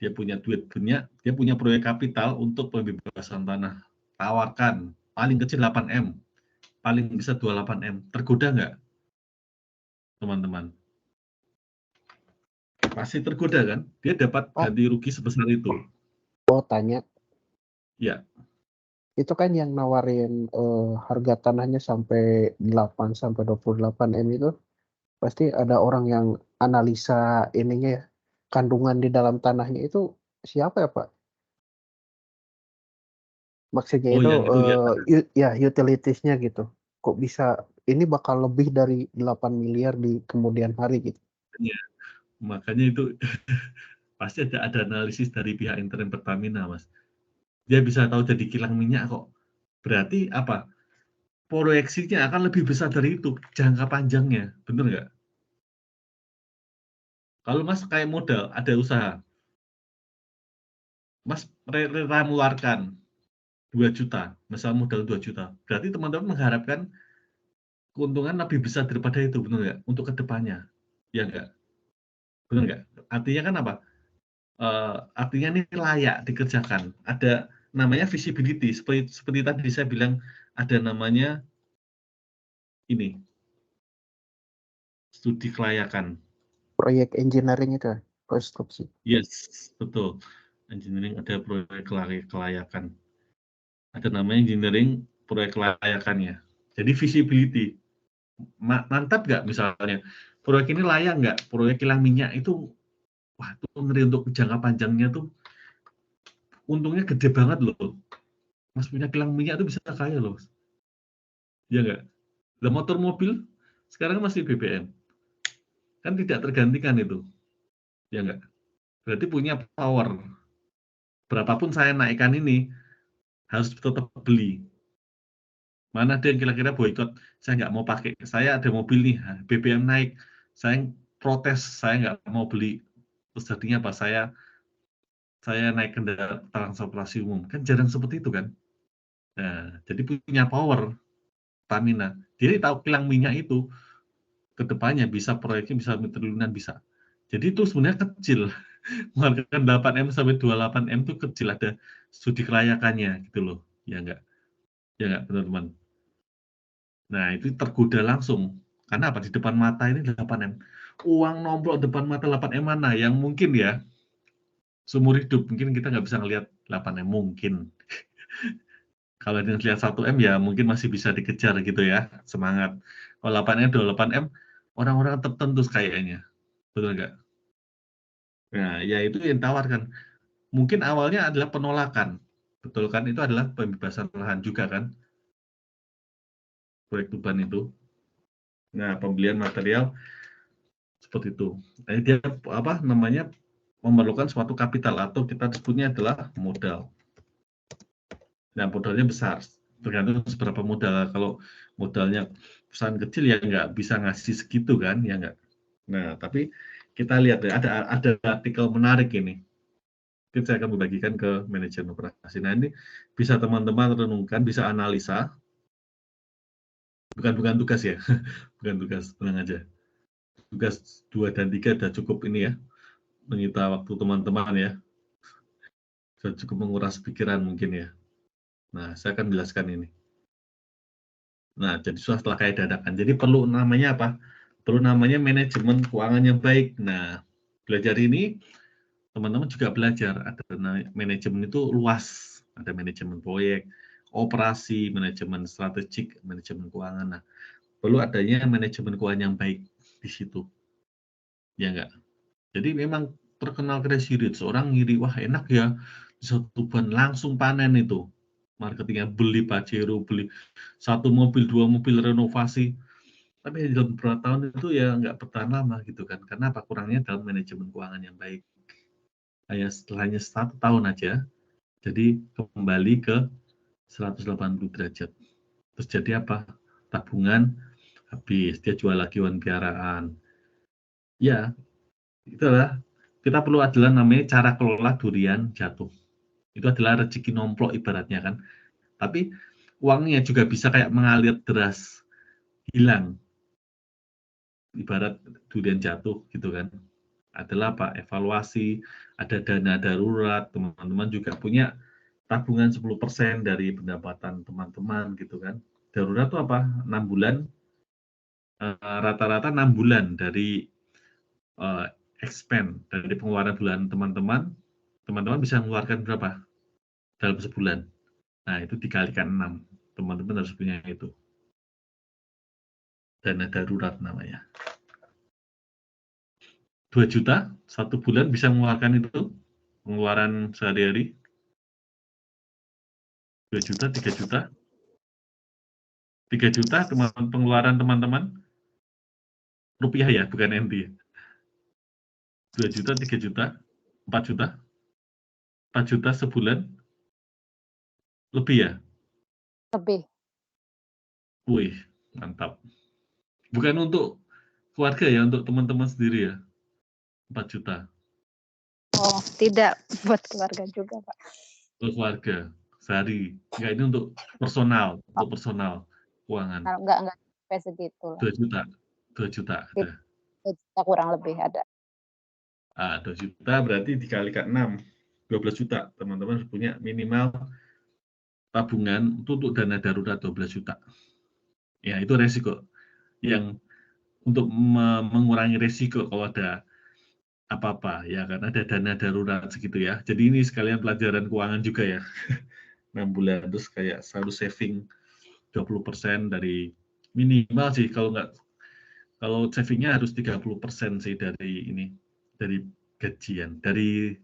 Dia punya duit banyak, dia punya proyek kapital untuk pembebasan tanah. Tawarkan, paling kecil 8M, paling bisa 28M. Tergoda nggak, teman-teman? Pasti tergoda kan? Dia dapat ganti rugi sebesar itu. Oh, tanya. Ya. Itu kan yang nawarin harga tanahnya sampai 8 sampai 28M itu pasti ada orang yang analisa ininya ya, kandungan di dalam tanahnya itu siapa ya Pak? Maksudnya Oh, itu yang itu ya. ya utilities-nya gitu. Kok bisa ini bakal lebih dari 8 miliar di kemudian hari gitu. Ya, makanya itu pasti ada analisis dari pihak intern Pertamina, Mas. Dia bisa tahu jadi kilang minyak kok. Berarti apa? Proyeksinya akan lebih besar dari itu, jangka panjangnya. Bener nggak? Kalau Mas kayak modal, ada usaha. Mas rela mengeluarkan 2 juta, misal modal 2 juta. Berarti teman-teman mengharapkan keuntungan lebih besar daripada itu, benar nggak? Untuk kedepannya. Ya nggak? Benar nggak? Artinya kan apa? Artinya ini layak dikerjakan. Ada namanya visibility. Seperti tadi saya bilang, ada namanya ini, studi kelayakan. Proyek engineering itu konstruksi. Yes, betul. Engineering ada proyek kelayakan. Ada namanya engineering proyek kelayakannya. Jadi visibility. Mantap nggak misalnya? Proyek ini layak nggak? Proyek kilang minyak itu, wah itu ngeri untuk jangka panjangnya tuh. Untungnya gede banget loh. Mas punya kilang minyak itu bisa kaya loh. Ya nggak? Lah motor mobil sekarang masih BBM. Kan tidak tergantikan itu. Ya nggak? Berarti punya power. Berapapun saya naikkan ini, harus tetap beli. Mana ada yang kira-kira boykot, saya nggak mau pakai. Saya ada mobil nih, BBM naik. Saya protes, saya nggak mau beli. Terus jadinya apa? Saya naik kendaraan transportasi umum. Kan jarang seperti itu kan. Nah, jadi punya power Pertamina. Jadi tahu kilang minyak itu ke depannya bisa proyeknya bisa triliunan bisa. Jadi itu sebenarnya kecil. Mengeluarkan 8M sampai 28M itu kecil, ada studi kelayakannya gitu loh. Ya enggak? Ya enggak, teman-teman? Nah, itu tergoda langsung. Karena apa? Di depan mata ini 8M. Uang nomplok depan mata 8M mana? Yang mungkin ya, seumur hidup mungkin kita nggak bisa ngelihat 8M mungkin. Kalau yang lihat 1M ya mungkin masih bisa dikejar gitu ya, semangat. Kalau 8M, 28M, orang-orang tertentu kayaknya. Betul nggak? Nah, ya itu yang tawarkan. Mungkin awalnya adalah penolakan. Betul kan? Itu adalah pembebasan lahan juga kan? Proyek Tuban itu. Nah, pembelian material seperti itu. Nah, dia apa namanya? Memerlukan suatu kapital atau kita sebutnya adalah modal. Nah, modalnya besar. Tergantung seberapa modal. Kalau modalnya perusahaan kecil ya nggak bisa ngasih segitu kan, ya nggak. Nah, tapi kita lihat ya, ada artikel menarik ini. Mungkin saya akan membagikan ke manajemen operasi. Nah, ini bisa teman-teman renungkan, bisa analisa. Bukan tugas ya, bukan tugas, tenang aja. Tugas 2 dan 3 sudah cukup ini ya, menyita waktu teman-teman ya. Sudah cukup menguras pikiran mungkin ya. Nah, saya akan jelaskan ini. Nah, jadi setelah kayak dadakan. Jadi perlu namanya apa? Perlu namanya manajemen keuangan yang baik. Nah, belajar ini teman-teman juga belajar ada manajemen itu luas. Ada manajemen proyek, operasi, manajemen strategik, manajemen keuangan. Nah, perlu adanya manajemen keuangan yang baik di situ. Ya enggak? Jadi memang terkenal crazy rich. Orang ngiri, wah enak ya, satu ban langsung panen itu. Marketingnya beli Pajero, beli 1 mobil, 2 mobil renovasi. Tapi dalam beberapa tahun itu ya nggak bertahan lama gitu kan. Karena apa? Kurangnya dalam manajemen keuangan yang baik. Hanya 1 tahun aja, jadi kembali ke 180 derajat. Terus jadi apa? Tabungan habis, dia jual lagi uang piaraan. Ya, itulah kita perlu adalah namanya cara kelola durian jatuh. Itu adalah rezeki nomplok ibaratnya kan. Tapi uangnya juga bisa kayak mengalir deras, hilang. Ibarat durian jatuh gitu kan. Adalah apa? Evaluasi, ada dana darurat, teman-teman juga punya tabungan 10% dari pendapatan teman-teman gitu kan. Darurat itu apa? 6 bulan, rata-rata 6 bulan dari expand, dari pengeluaran bulan teman-teman bisa mengeluarkan berapa? Dalam sebulan. Nah, itu dikalikan 6. Teman-teman harus punya itu. Dana darurat namanya. 2 juta, 1 bulan bisa mengeluarkan itu, pengeluaran sehari-hari. 2 juta, 3 juta. 3 juta pengeluaran teman-teman. Rupiah ya, bukan NT. 2 juta, 3 juta, 4 juta. 4 juta sebulan. Lebih ya? Lebih. Wih, mantap. Bukan untuk keluarga ya, untuk teman-teman sendiri ya. 4 juta. Oh, tidak buat keluarga juga, Pak. Untuk keluarga sehari. Enggak, ini untuk personal, untuk personal keuangan. Enggak sampai segitu lah. 2 juta. 2 juta ada. 2 juta kurang lebih ada. 2 juta berarti dikalikan 6. 12 juta. Teman-teman harus punya minimal tabungan untuk dana darurat 12 juta. Ya, itu resiko. Yang untuk mengurangi resiko kalau ada apa-apa, ya kan ada dana darurat segitu ya. Jadi ini sekalian pelajaran keuangan juga ya. 6 bulan terus kayak selalu saving 20% dari minimal sih, kalau savingnya harus 30% sih dari ini, dari gajian, dari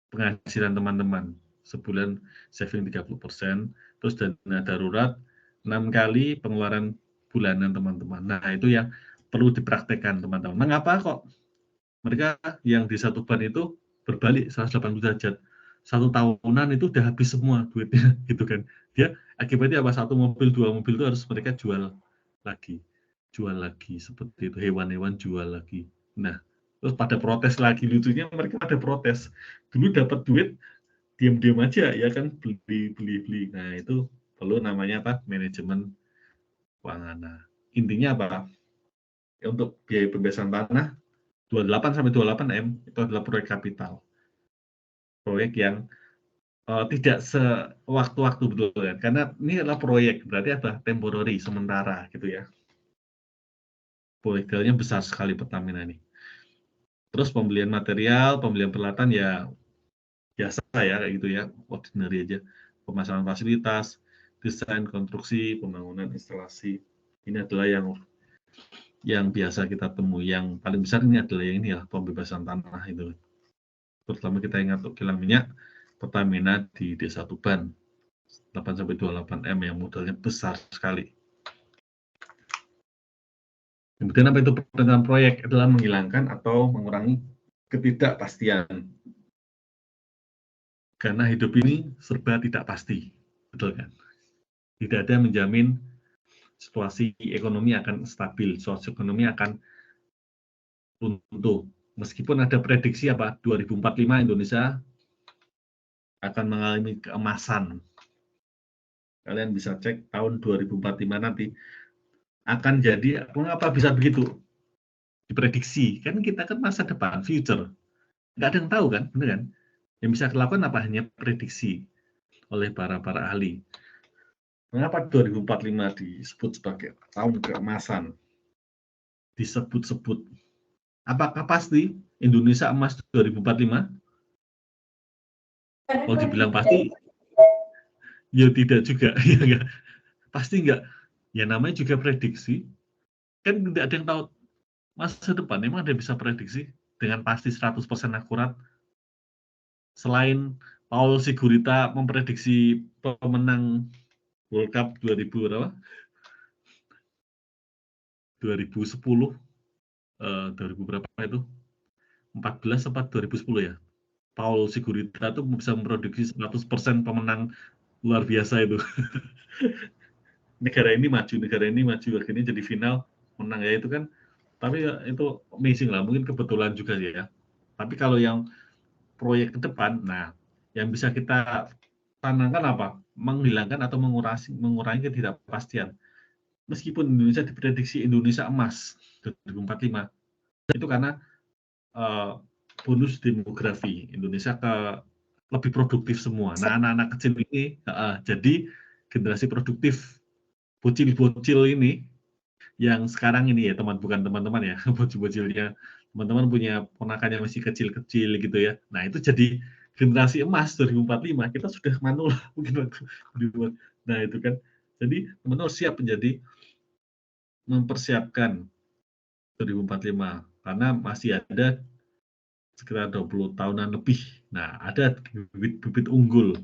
penghasilan teman-teman. Sebulan saving 30%, terus dana darurat 6 kali pengeluaran bulanan teman-teman. Nah, itu yang perlu dipraktekkan teman-teman. Mengapa kok mereka yang di satu ban itu berbalik 180 derajat? 1 tahunan itu udah habis semua duitnya gitu kan. Dia akibatnya apa? 1 mobil, 2 mobil itu harus mereka jual lagi seperti itu. Hewan-hewan jual lagi. Nah, terus pada protes lagi, lucunya mereka pada protes. Dulu dapat duit diam-diam aja ya kan, beli. Nah, itu perlu namanya apa? Manajemen keuangan. Nah, intinya apa? Ya, untuk biaya pembebasan tanah 28 sampai 28M itu adalah proyek kapital. Proyek yang tidak sewaktu-waktu betul kan, karena ini adalah proyek, berarti ada temporary, sementara gitu ya. Proyeknya besar sekali Pertamina ini. Terus pembelian material, pembelian peralatan ya biasa ya kayak gitu ya, ordinary aja. Pemasangan fasilitas, desain, konstruksi, pembangunan, instalasi. Ini adalah yang biasa kita temui. Yang paling besar ini adalah yang ini ya, pembebasan tanah itu. Terutama kita ingat untuk kilang minyak Pertamina di Desa Tuban 8-28M yang modalnya besar sekali. Kemudian apa itu dengan proyek? Adalah menghilangkan atau mengurangi ketidakpastian. Karena hidup ini serba tidak pasti, betul kan? Tidak ada yang menjamin situasi ekonomi akan stabil, situasi ekonomi akan runtuh. Meskipun ada prediksi apa 2045 Indonesia akan mengalami keemasan. Kalian bisa cek tahun 2045 nanti akan jadi, mengapa bisa begitu? Diprediksi, kan kita kan masa depan, future. Nggak ada yang tahu kan, benar kan? Yang bisa dilakukan apa? Hanya prediksi oleh para ahli. Mengapa 2045 disebut sebagai tahun keemasan? Disebut-sebut. Apakah pasti Indonesia emas 2045? Kalau dibilang pasti, ya tidak juga. Ya enggak. Pasti enggak. Ya namanya juga prediksi. Kan tidak ada yang tahu masa depan. Emang ada yang bisa prediksi dengan pasti 100% akurat? Selain Paul Sigurita memprediksi pemenang World Cup 2010, 2000 berapa itu? 14 atau 2010 ya? Paul Sigurita itu bisa memprediksi 100% pemenang luar biasa itu. negara ini maju, akhirnya jadi final, menang ya itu kan. Tapi ya, itu amazing lah, mungkin kebetulan juga ya. Tapi kalau yang proyek ke depan, nah yang bisa kita tanamkan apa? Menghilangkan atau mengurangi ketidakpastian. Meskipun Indonesia diprediksi Indonesia emas 2045, itu karena bonus demografi Indonesia lebih produktif semua. Nah, anak-anak kecil ini jadi generasi produktif. Bocil-bocil ini yang sekarang ini ya bukan teman-teman ya, bocil-bocilnya teman-teman punya ponakannya masih kecil-kecil gitu ya. Nah, itu jadi generasi emas 2045, kita sudah manul mungkin. Nah, itu kan. Jadi teman-teman siap menjadi mempersiapkan 2045 karena masih ada sekitar 20 tahunan lebih. Nah, ada bibit-bibit unggul.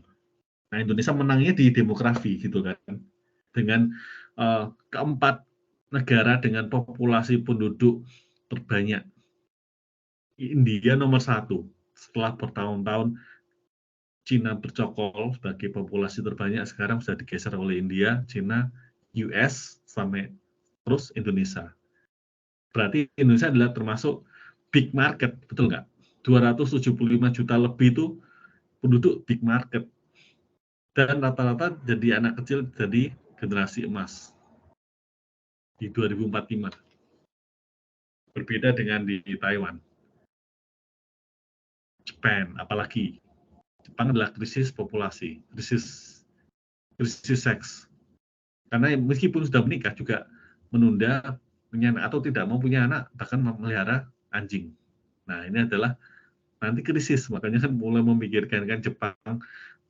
Nah, Indonesia menangnya di demografi gitu kan. Dengan keempat negara dengan populasi penduduk terbanyak. India nomor 1. Setelah bertahun-tahun Cina bercokol sebagai populasi terbanyak, sekarang sudah digeser oleh India, Cina, US, sampai terus Indonesia. Berarti Indonesia adalah termasuk big market, betul nggak? 275 juta lebih itu penduduk big market. Dan rata-rata jadi anak kecil jadi generasi emas di 2045. Berbeda dengan di Taiwan. Jepang, apalagi. Jepang adalah krisis populasi, krisis seks. Karena meskipun sudah menikah juga menunda punya anak atau tidak mau punya anak, bahkan memelihara anjing. Nah, ini adalah nanti krisis, makanya kan mulai memikirkan kan Jepang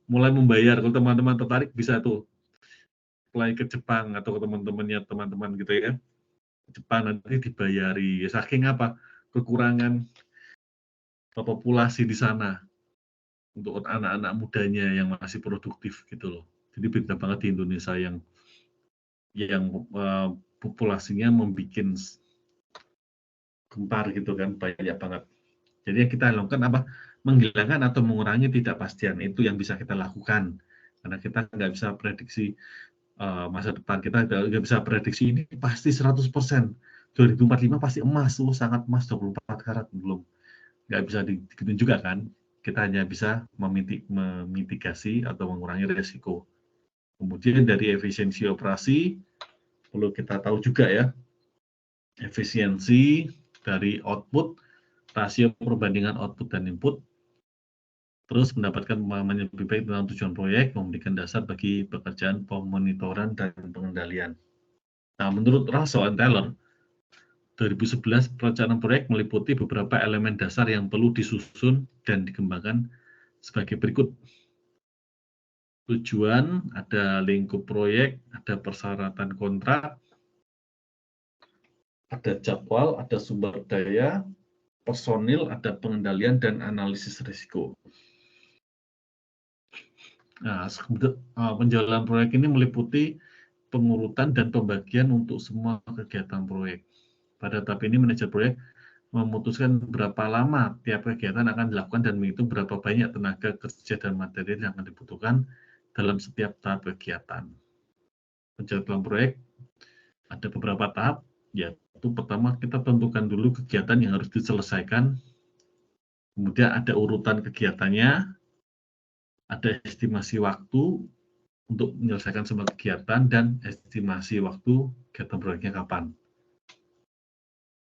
mulai membayar. Kalau teman-teman tertarik bisa tuh apply ke Jepang atau ke teman-teman gitu ya. Jepang nanti dibayari. Saking apa? Kekurangan populasi di sana untuk anak-anak mudanya yang masih produktif gitu loh. Jadi beda banget di Indonesia yang populasinya membuat gempar gitu kan, banyak banget. Jadi yang kita lakukan apa? Menghilangkan atau mengurangi ketidakpastian, itu yang bisa kita lakukan. Karena kita nggak bisa prediksi masa depan, kita nggak bisa prediksi ini pasti 100%. 2045 pasti emas, sangat emas 24 karat, belum. Nggak bisa digituin juga kan. Kita hanya bisa memitigasi atau mengurangi risiko. Kemudian dari efisiensi operasi, perlu kita tahu juga ya, efisiensi dari output rasio perbandingan output dan input, terus mendapatkan pemahaman yang lebih baik tentang tujuan proyek, memberikan dasar bagi pekerjaan pemonitoran dan pengendalian. Nah, menurut Russell and Taylor, 2011 perencanaan proyek meliputi beberapa elemen dasar yang perlu disusun dan dikembangkan sebagai berikut. Tujuan, ada lingkup proyek, ada persyaratan kontrak, ada jadwal, ada sumber daya, personil, ada pengendalian, dan analisis risiko. Nah, penjalan proyek ini meliputi pengurutan dan pembagian untuk semua kegiatan proyek. Pada tahap ini, manajer proyek memutuskan berapa lama tiap kegiatan akan dilakukan dan menghitung berapa banyak tenaga kerja dan materi yang akan dibutuhkan dalam setiap tahap kegiatan. Penjadwalan proyek ada beberapa tahap, yaitu pertama kita tentukan dulu kegiatan yang harus diselesaikan, kemudian ada urutan kegiatannya, ada estimasi waktu untuk menyelesaikan semua kegiatan, dan estimasi waktu kegiatan proyeknya kapan.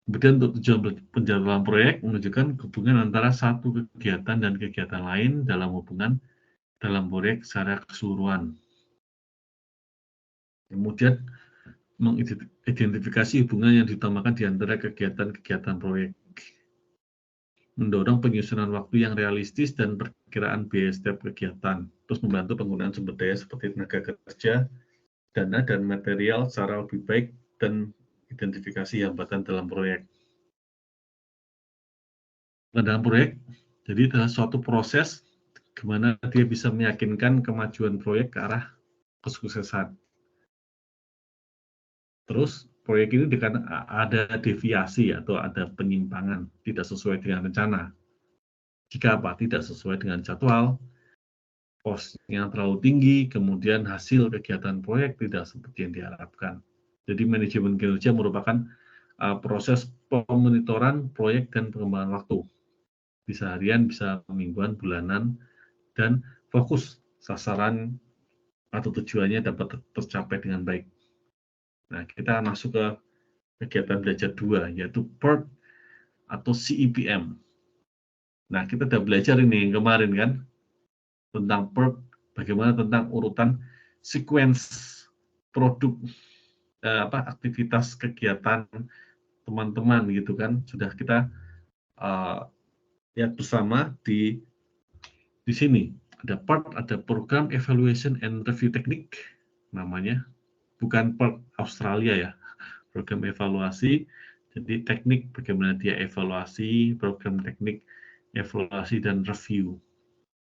Kemudian untuk tujuan penjadwalan proyek menunjukkan hubungan antara satu kegiatan dan kegiatan lain dalam hubungan dalam proyek secara keseluruhan. Kemudian mengidentifikasi hubungan yang diutamakan di antara kegiatan-kegiatan proyek. Mendorong penyusunan waktu yang realistis dan perkiraan biaya setiap kegiatan. Terus membantu penggunaan sumber daya seperti tenaga kerja, dana, dan material secara lebih baik, dan identifikasi hambatan dalam proyek. Dalam proyek, jadi adalah suatu proses gimana dia bisa meyakinkan kemajuan proyek ke arah kesuksesan. Terus proyek ini dengan ada deviasi atau ada penyimpangan, tidak sesuai dengan rencana. Jika apa? Tidak sesuai dengan jadwal, kosnya terlalu tinggi, kemudian hasil kegiatan proyek tidak seperti yang diharapkan. Jadi manajemen kinerja merupakan proses pemonitoran proyek dan pengembangan waktu. Bisa harian, bisa mingguan, bulanan, dan fokus sasaran atau tujuannya dapat tercapai dengan baik. Nah, kita masuk ke kegiatan belajar 2, yaitu PERT atau CEPM. Nah, kita sudah belajar ini kemarin kan, tentang PERT, bagaimana tentang urutan sequence produk, aktivitas kegiatan teman-teman gitu kan, sudah kita lihat bersama di sini. Ada PERT, ada Program Evaluation and Review Technique namanya, bukan PERT Australia ya, program evaluasi, jadi teknik bagaimana dia evaluasi, program teknik evaluasi dan review.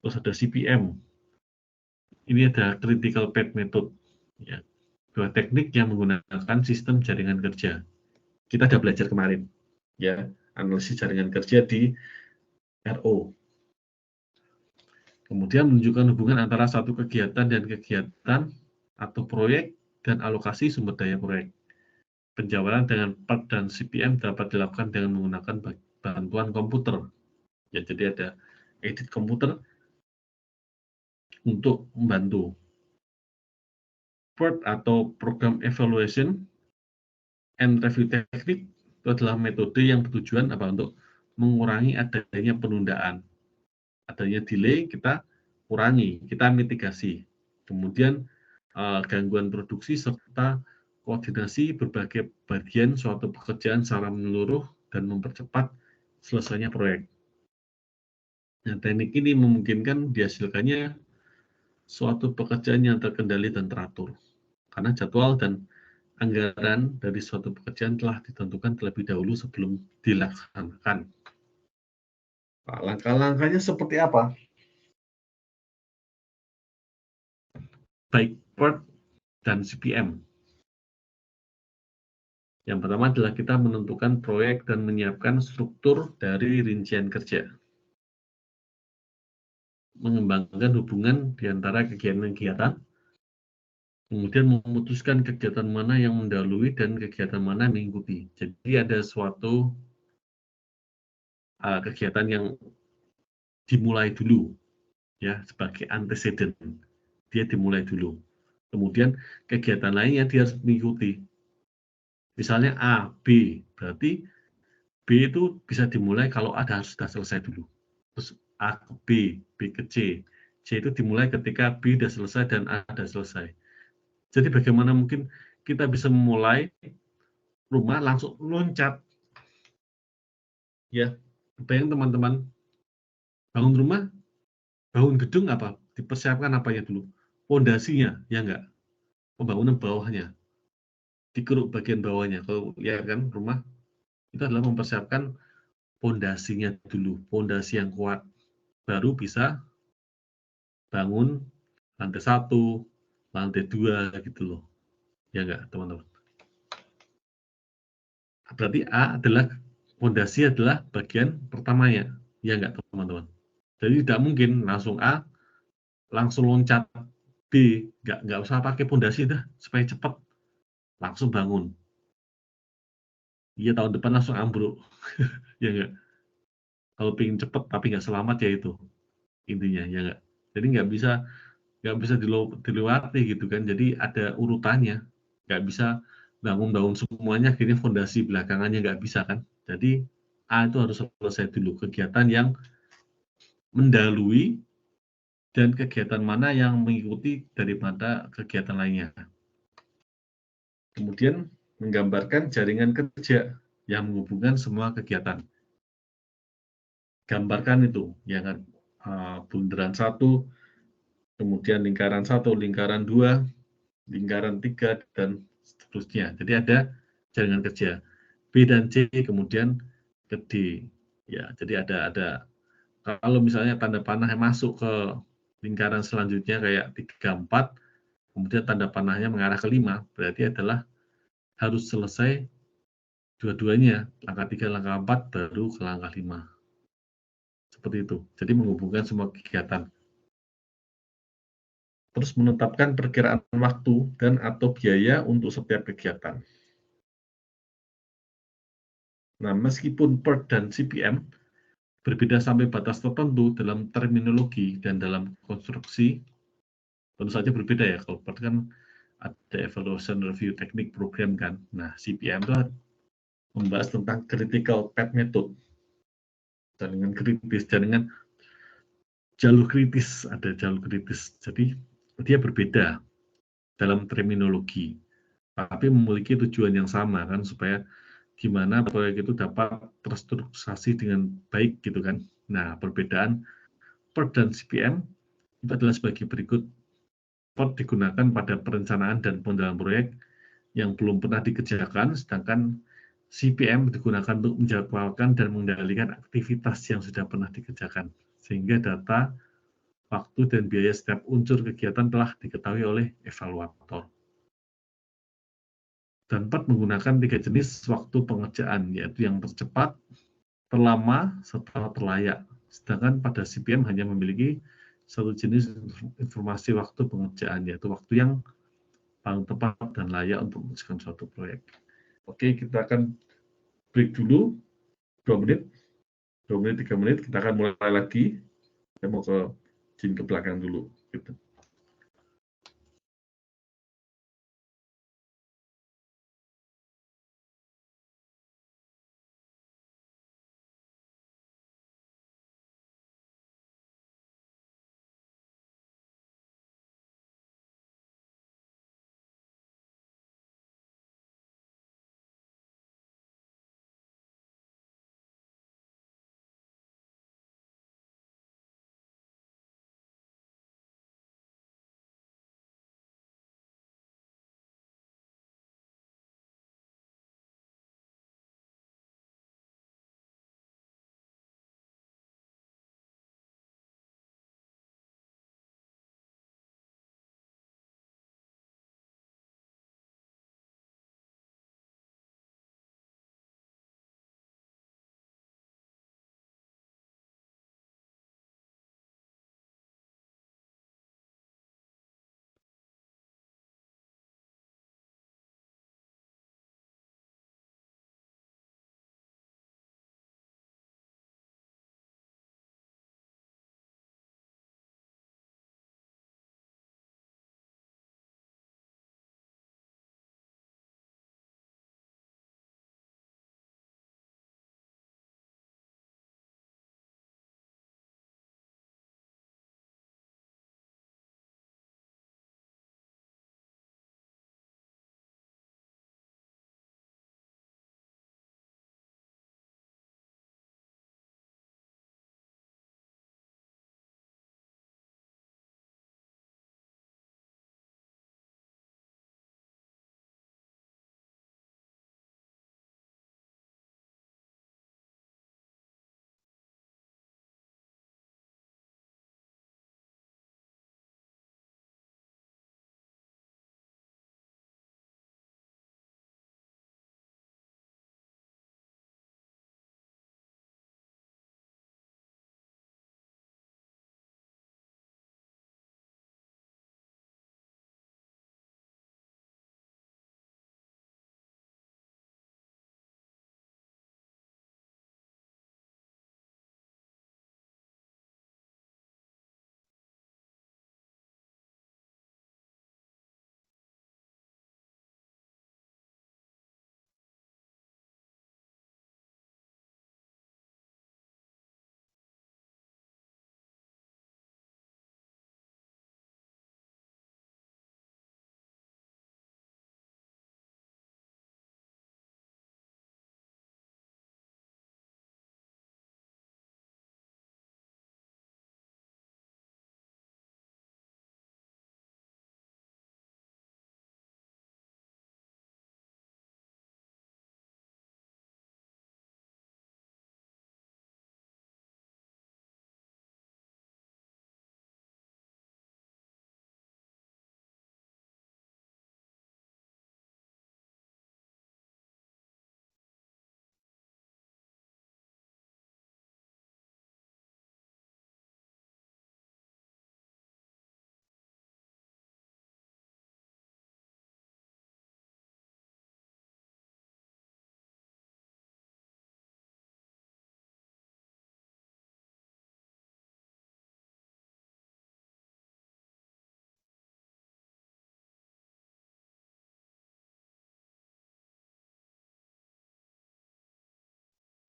Terus ada CPM, ini ada Critical Path Method, ya, dua teknik yang menggunakan sistem jaringan kerja. Kita sudah belajar kemarin, ya, analisis jaringan kerja di RO. Kemudian menunjukkan hubungan antara satu kegiatan dan kegiatan atau proyek dan alokasi sumber daya proyek. Penjabaran dengan PERT dan CPM dapat dilakukan dengan menggunakan bantuan komputer. Ya, jadi ada edit komputer untuk membantu. PERT atau Program Evaluation and Review Technique itu adalah metode yang bertujuan untuk mengurangi adanya penundaan. Adanya delay kita kurangi, kita mitigasi. Kemudian gangguan produksi serta koordinasi berbagai bagian suatu pekerjaan secara menyeluruh dan mempercepat selesainya proyek. Nah, teknik ini memungkinkan dihasilkannya suatu pekerjaan yang terkendali dan teratur, karena jadwal dan anggaran dari suatu pekerjaan telah ditentukan terlebih dahulu sebelum dilaksanakan. Nah, langkah-langkahnya seperti apa? Baik PERT dan CPM. Yang pertama adalah kita menentukan proyek dan menyiapkan struktur dari rincian kerja. Mengembangkan hubungan di antara kegiatan-kegiatan, kemudian memutuskan kegiatan mana yang mendahului dan kegiatan mana yang mengikuti. Jadi ada suatu kegiatan yang dimulai dulu, ya, sebagai antecedent. Dia dimulai dulu. Kemudian kegiatan lainnya dia harus mengikuti. Misalnya A, B, berarti B itu bisa dimulai kalau ada harus sudah selesai dulu. Terus A ke B, B ke C. C itu dimulai ketika B sudah selesai dan A sudah selesai. Jadi bagaimana mungkin kita bisa memulai rumah langsung loncat? Ya, bayang teman-teman, bangun rumah, bangun gedung apa? Dipersiapkan apanya dulu? Pondasinya, ya enggak? Pembangunan bawahnya, dikeruk bagian bawahnya. Kalau ya kan rumah itu adalah mempersiapkan pondasinya dulu, pondasi yang kuat, baru bisa bangun lantai 1, lantai 2 gitu loh. Ya enggak, teman-teman? Berarti A adalah pondasi adalah bagian pertamanya. Ya enggak, teman-teman? Jadi tidak mungkin langsung A, langsung loncat B, enggak usah pakai pondasi dah supaya cepat. Langsung bangun. Iya, tahun depan langsung ambruk. Ya enggak? Kalau pengen cepat tapi nggak selamat ya itu intinya, ya enggak? Jadi nggak bisa dilewati gitu kan. Jadi ada urutannya. Nggak bisa bangun-bangun semuanya, akhirnya fondasi belakangannya nggak bisa kan. Jadi A itu harus selesai dulu kegiatan yang mendahului dan kegiatan mana yang mengikuti daripada kegiatan lainnya. Kemudian menggambarkan jaringan kerja yang menghubungkan semua kegiatan. Gambarkan itu, ya kan, bundaran 1, kemudian lingkaran 1, lingkaran 2, lingkaran 3, dan seterusnya. Jadi ada jaringan kerja. B dan C kemudian ke D. Ya, jadi ada kalau misalnya tanda panah yang masuk ke lingkaran selanjutnya kayak 3, 4, kemudian tanda panahnya mengarah ke 5, berarti adalah harus selesai dua-duanya, langkah 3, langkah 4, baru ke langkah 5. Seperti itu. Jadi menghubungkan semua kegiatan. Terus menetapkan perkiraan waktu dan atau biaya untuk setiap kegiatan. Nah, meskipun PERT dan CPM berbeda sampai batas tertentu dalam terminologi dan dalam konstruksi, tentu saja berbeda ya. Kalau PERT kan ada Evaluation Review Technique Program kan. Nah, CPM itu membahas tentang Critical Path Method. Jaringan kritis, jaringan jalur kritis, ada jalur kritis. Jadi, dia berbeda dalam terminologi, tapi memiliki tujuan yang sama kan, supaya gimana proyek itu dapat terstrukturasi dengan baik gitu kan. Nah, perbedaan PERT dan CPM itu adalah sebagai berikut. PERT digunakan pada perencanaan dan pengendalian proyek yang belum pernah dikerjakan, sedangkan CPM digunakan untuk menjadwalkan dan mengendalikan aktivitas yang sudah pernah dikerjakan, sehingga data, waktu, dan biaya setiap unsur kegiatan telah diketahui oleh evaluator. Dan PERT menggunakan 3 jenis waktu pengerjaan, yaitu yang tercepat, terlama, serta terlayak. Sedangkan pada CPM hanya memiliki satu jenis informasi waktu pengerjaan, yaitu waktu yang paling tepat dan layak untuk mengerjakan suatu proyek. Oke, kita akan break dulu 2 menit, 3 menit, kita akan mulai lagi. Saya mau ke belakang dulu. Gitu.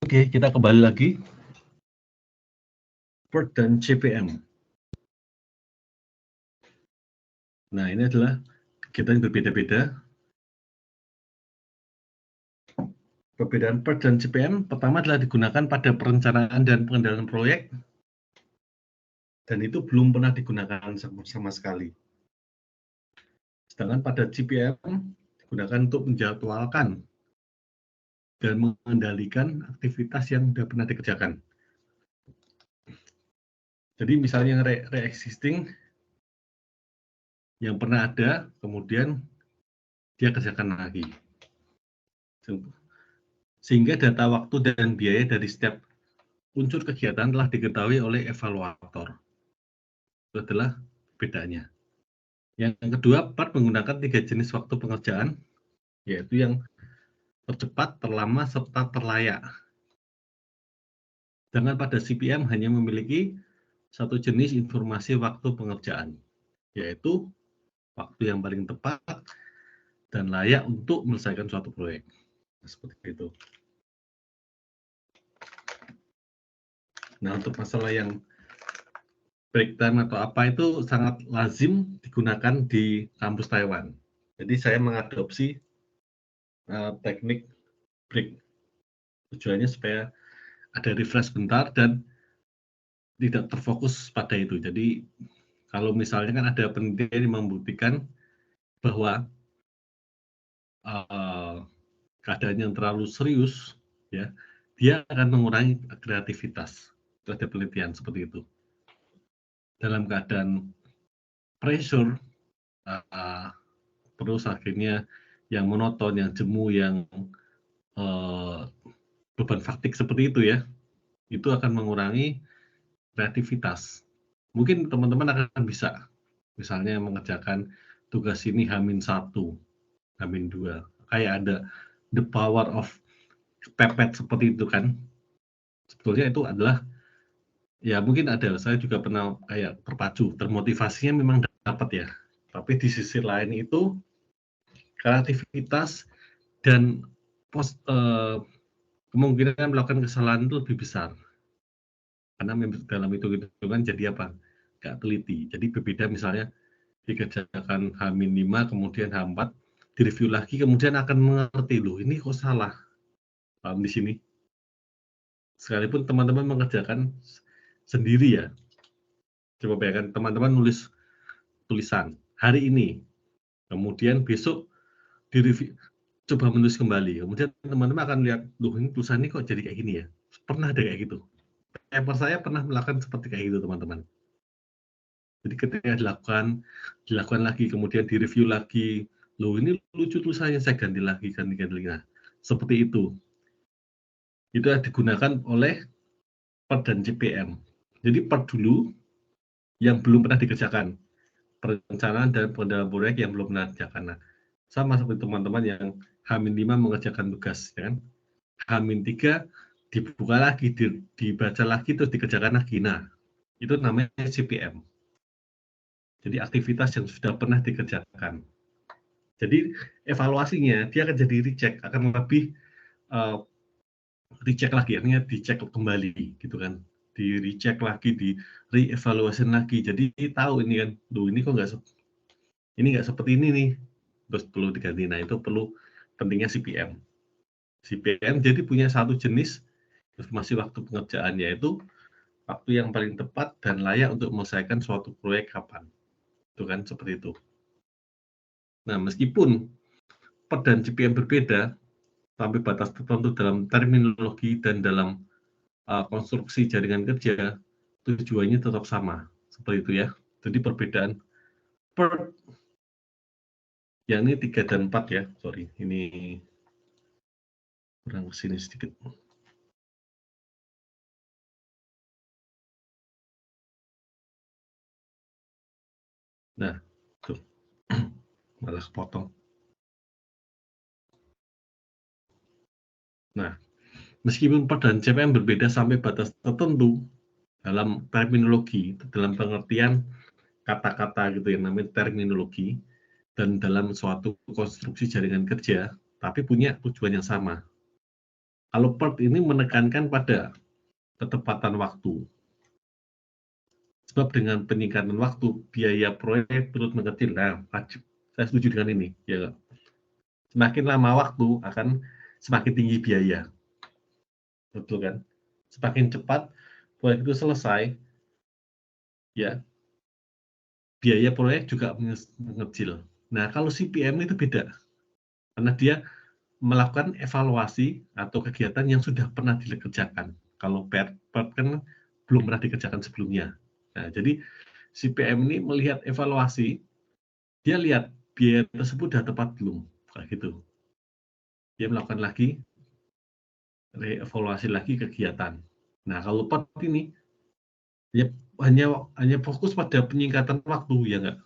Oke, kita kembali lagi. PERT dan CPM. Nah, ini adalah kegiatan yang berbeda-beda. Perbedaan PERT dan CPM pertama adalah digunakan pada perencanaan dan pengendalian proyek, dan itu belum pernah digunakan sama sekali. Sedangkan pada CPM digunakan untuk menjadwalkan dan mengendalikan aktivitas yang sudah pernah dikerjakan. Jadi misalnya re-existing yang pernah ada, kemudian dia kerjakan lagi. Sehingga data waktu dan biaya dari setiap unsur kegiatan telah diketahui oleh evaluator. Itu adalah bedanya. Yang kedua, PERT menggunakan 3 jenis waktu pengerjaan, yaitu yang tercepat, terlama, serta terlayak. Sedangkan pada CPM hanya memiliki satu jenis informasi waktu pengerjaan, yaitu waktu yang paling tepat dan layak untuk menyelesaikan suatu proyek. Seperti itu. Nah, untuk masalah yang break time atau apa itu sangat lazim digunakan di kampus Taiwan. Jadi saya mengadopsi teknik break. Tujuannya supaya ada refresh bentar dan tidak terfokus pada itu. Jadi kalau misalnya kan ada penelitian yang membuktikan bahwa keadaan yang terlalu serius, ya, dia akan mengurangi kreativitas. Itu ada penelitian seperti itu. Dalam keadaan pressure, terus akhirnya yang monoton, yang jemu, yang beban faktik seperti itu ya, itu akan mengurangi kreativitas. Mungkin teman-teman akan bisa, misalnya mengerjakan tugas ini H-1, H-2, kayak ada the power of pepet seperti itu kan. Sebetulnya itu adalah, ya mungkin ada, saya juga pernah kayak terpacu, termotivasinya memang dapat ya, tapi di sisi lain itu kreativitas dan kemungkinan melakukan kesalahan itu lebih besar. Karena dalam hitung-hitungan jadi apa? Nggak teliti. Jadi berbeda misalnya dikerjakan H-5, kemudian H4, direview lagi, kemudian akan mengerti, loh ini kok salah. Paham di sini? Sekalipun teman-teman mengerjakan sendiri ya. Coba bayangkan teman-teman nulis tulisan hari ini, kemudian besok direview, coba menulis kembali. Kemudian teman-teman akan lihat, loh ini tulisan ini kok jadi kayak gini ya. Pernah ada kayak gitu. Paper saya pernah melakukan seperti kayak gitu teman-teman. Jadi ketika dilakukan lagi, kemudian direview lagi, loh ini lucu tulisannya, saya ganti lagi. Nah, seperti itu. Itu digunakan oleh PERT dan CPM. Jadi PERT dulu yang belum pernah dikerjakan, perencanaan dan pengendalian proyek yang belum pernah dikerjakan. Nah, sama seperti teman-teman yang H-5 mengerjakan tugas, ya kan? H-3 dibuka lagi, dibaca lagi, terus dikerjakan lagi. Nah, itu namanya CPM. Jadi aktivitas yang sudah pernah dikerjakan. Jadi evaluasinya dia akan jadi recheck, akan lebih recheck lagi, artinya dicek kembali, gitu kan? Di recheck lagi, di reevaluasi lagi. Jadi tahu ini kan, loh ini kok nggak seperti ini nih, terus perlu diganti. Nah itu perlu pentingnya CPM. CPM jadi punya satu jenis informasi waktu pengerjaan, yaitu waktu yang paling tepat dan layak untuk menyelesaikan suatu proyek kapan. Itu kan seperti itu. Nah, meskipun PERT dan CPM berbeda sampai batas tertentu dalam terminologi dan dalam konstruksi jaringan kerja, tujuannya tetap sama. Seperti itu ya. Jadi perbedaan PERT, yang ini 3 dan 4 ya. Sorry, ini kurang kesini sedikit. Nah, tuh. Malah kepotong. Nah, meskipun PERT dan CPM berbeda sampai batas tertentu dalam terminologi, dalam pengertian kata-kata gitu yang namanya terminologi, dan dalam suatu konstruksi jaringan kerja, tapi punya tujuan yang sama. Kalau PERT ini menekankan pada ketepatan waktu. Sebab dengan peningkatan waktu, biaya proyek turut mengecil. Nah, saya setuju dengan ini. Ya, semakin lama waktu akan semakin tinggi biaya. Betul kan? Semakin cepat proyek itu selesai, ya biaya proyek juga mengecil. Nah, kalau CPM itu beda. Karena dia melakukan evaluasi atau kegiatan yang sudah pernah dikerjakan. Kalau PERT kan belum pernah dikerjakan sebelumnya. Nah, jadi CPM ini melihat evaluasi, dia lihat biaya tersebut sudah tepat belum, kayak gitu. Dia melakukan lagi reevaluasi lagi kegiatan. Nah, kalau PERT ini ya hanya fokus pada penyingkatan waktu, ya enggak?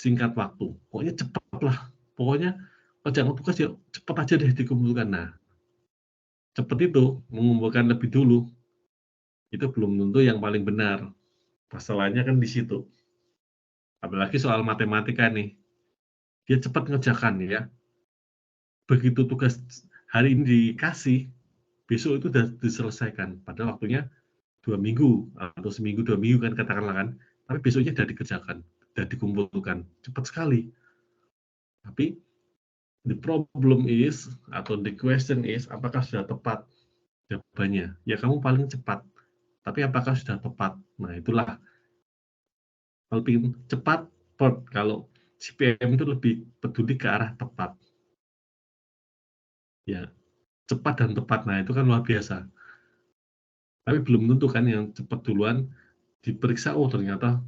Singkat waktu, pokoknya cepat lah. Pokoknya kerjaan tugas ya cepat aja deh dikumpulkan. Nah, cepat itu mengumpulkan lebih dulu, itu belum tentu yang paling benar. Masalahnya kan di situ. Apalagi soal matematika nih. Dia cepat ngerjakan ya. Begitu tugas hari ini dikasih, besok itu sudah diselesaikan. Padahal waktunya 2 minggu atau seminggu 2 minggu kan katakanlah kan. Tapi besoknya sudah dikerjakan, sudah dikumpulkan. Cepat sekali. Tapi the problem is, atau the question is, apakah sudah tepat jawabannya? Ya kamu paling cepat. Tapi apakah sudah tepat? Nah itulah. Kalau ingin cepat, kalau CPM itu lebih peduli ke arah tepat. Ya, cepat dan tepat. Nah itu kan luar biasa. Tapi belum tentu kan yang cepat duluan diperiksa, oh ternyata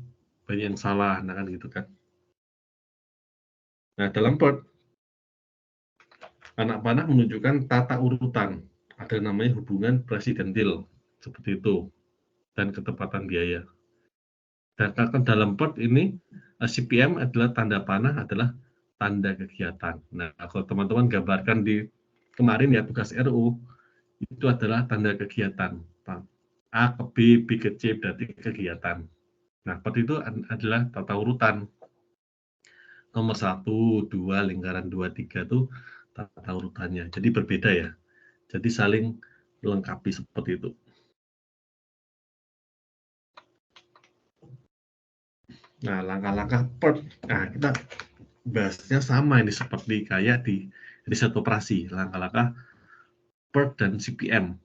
banyak yang salah. Nah kan gitu kan. Nah dalam PERT, anak panah menunjukkan tata urutan. Ada namanya hubungan presidentil. Seperti itu. Dan ketepatan biaya. Dan dalam PERT ini, CPM adalah tanda panah adalah tanda kegiatan. Nah, kalau teman-teman gambarkan di kemarin ya tugas RU, itu adalah tanda kegiatan. A ke B, B ke C berarti kegiatan. Nah, PERT itu adalah tata urutan. Nomor 1, 2, lingkaran 2, 3 itu tata urutannya. Jadi berbeda ya. Jadi saling melengkapi seperti itu. Nah, langkah-langkah PERT. Nah, kita bahasnya sama ini seperti kayak di riset operasi, langkah-langkah PERT dan CPM.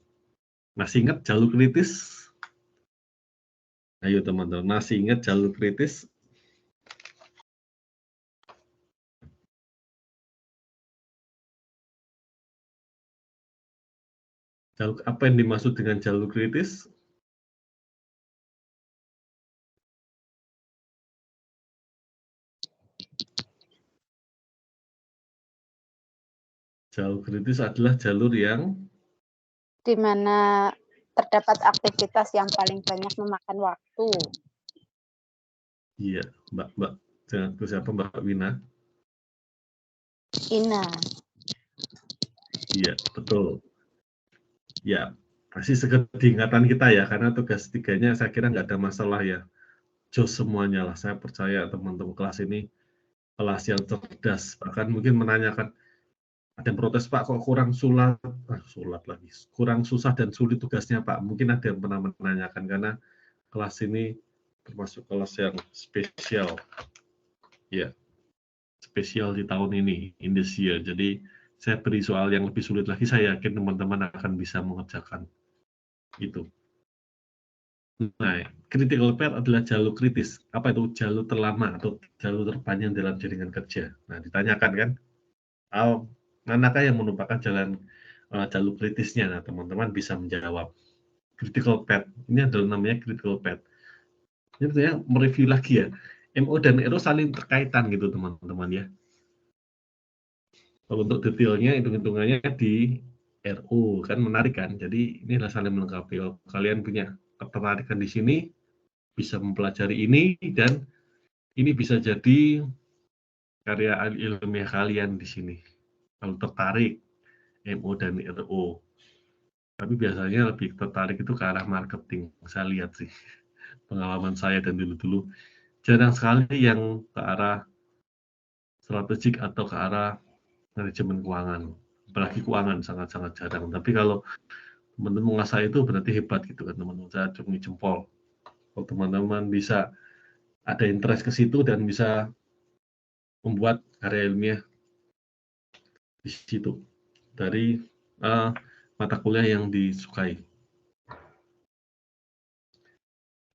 Masih ingat jalur kritis? Ayo teman-teman, masih ingat jalur kritis? Jalur apa yang dimaksud dengan jalur kritis? Jalur kritis adalah jalur yang di mana terdapat aktivitas yang paling banyak memakan waktu. Iya, Mbak. Jangan ke siapa, Mbak Wina? Ina. Iya, betul. Ya, pasti diingatan kita ya, karena tugas 3-nya saya kira nggak ada masalah ya. Jos semuanya lah, saya percaya teman-teman kelas ini kelas yang cerdas. Bahkan mungkin menanyakan, ada yang protes Pak kok kurang sulat lagi, kurang susah dan sulit tugasnya Pak. Mungkin ada yang pernah menanyakan karena kelas ini termasuk kelas yang spesial, ya spesial di tahun ini, in this year. Jadi saya beri soal yang lebih sulit lagi. Saya yakin teman-teman akan bisa mengerjakan itu. Nah, critical path adalah jalur kritis. Apa itu? Jalur terlama atau jalur terpanjang dalam jaringan kerja. Nah, ditanyakan kan, manakah yang merupakan jalur kritisnya? Nah, teman-teman bisa menjawab. Critical path, ini adalah namanya critical path. Ini sebenarnya mereview lagi ya. MO dan RO saling terkaitan gitu teman-teman ya. Kalau untuk detailnya, hitung-hitungannya di RO, kan menarik kan? Jadi ini adalah saling melengkapi. Kalau kalian punya ketertarikan di sini, bisa mempelajari ini, dan ini bisa jadi karya ilmiah kalian di sini. Kalau tertarik, MO dan RO. Tapi biasanya lebih tertarik itu ke arah marketing. Saya lihat sih, pengalaman saya dan dulu-dulu. Jarang sekali yang ke arah strategik atau ke arah manajemen keuangan. apalagi keuangan sangat-sangat jarang. Tapi kalau teman-teman mengasah itu berarti hebat gitu kan teman-teman. Saya acungi jempol. Kalau teman-teman bisa ada interest ke situ dan bisa membuat karya ilmiah di situ dari mata kuliah yang disukai.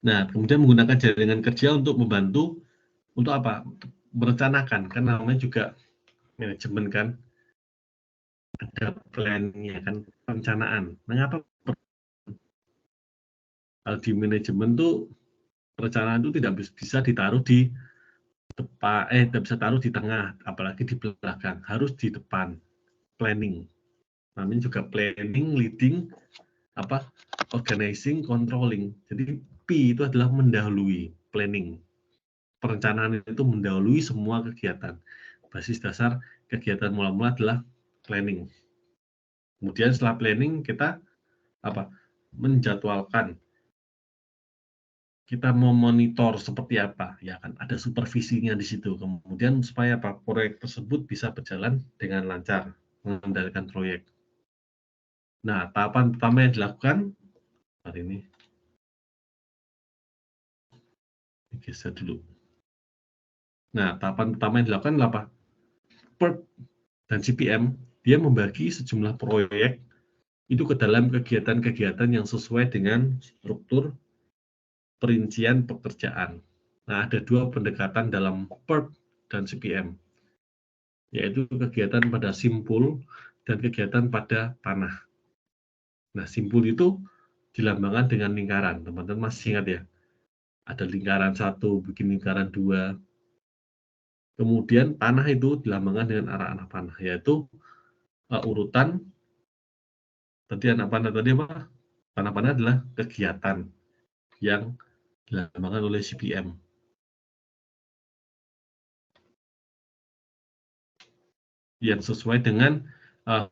Nah, kemudian menggunakan jaringan kerja untuk membantu untuk apa? Merencanakan, kan namanya juga manajemen kan, ada plan-nya kan, perencanaan. Mengapa di manajemen tuh perencanaan itu tidak bisa ditaruh di depan, tidak bisa taruh di tengah, apalagi di belakang, harus di depan. Planning, namanya juga planning, leading, organizing, controlling. Jadi P itu adalah mendahului, planning. Perencanaan itu mendahului semua kegiatan. Basis dasar kegiatan mula-mula adalah planning. Kemudian setelah planning kita menjadwalkan. Kita mau monitor seperti apa, ya kan ada supervisinya di situ. Kemudian supaya proyek tersebut bisa berjalan dengan lancar, mengendalikan proyek. Nah, tahapan pertama yang dilakukan hari ini geser dulu. Nah, tahapan pertama yang dilakukan adalah apa? PERT dan CPM, dia membagi sejumlah proyek itu ke dalam kegiatan-kegiatan yang sesuai dengan struktur perincian pekerjaan. Nah, ada dua pendekatan dalam PERT dan CPM, yaitu kegiatan pada simpul dan kegiatan pada panah. Nah, simpul itu dilambangkan dengan lingkaran. Teman-teman masih ingat ya? Ada lingkaran 1, bikin lingkaran 2. Kemudian panah itu dilambangkan dengan arah-arah panah, yaitu urutan. Tadi anak panah tadi apa? Panah-panah adalah kegiatan yang dilambangkan oleh CPM. Yang sesuai dengan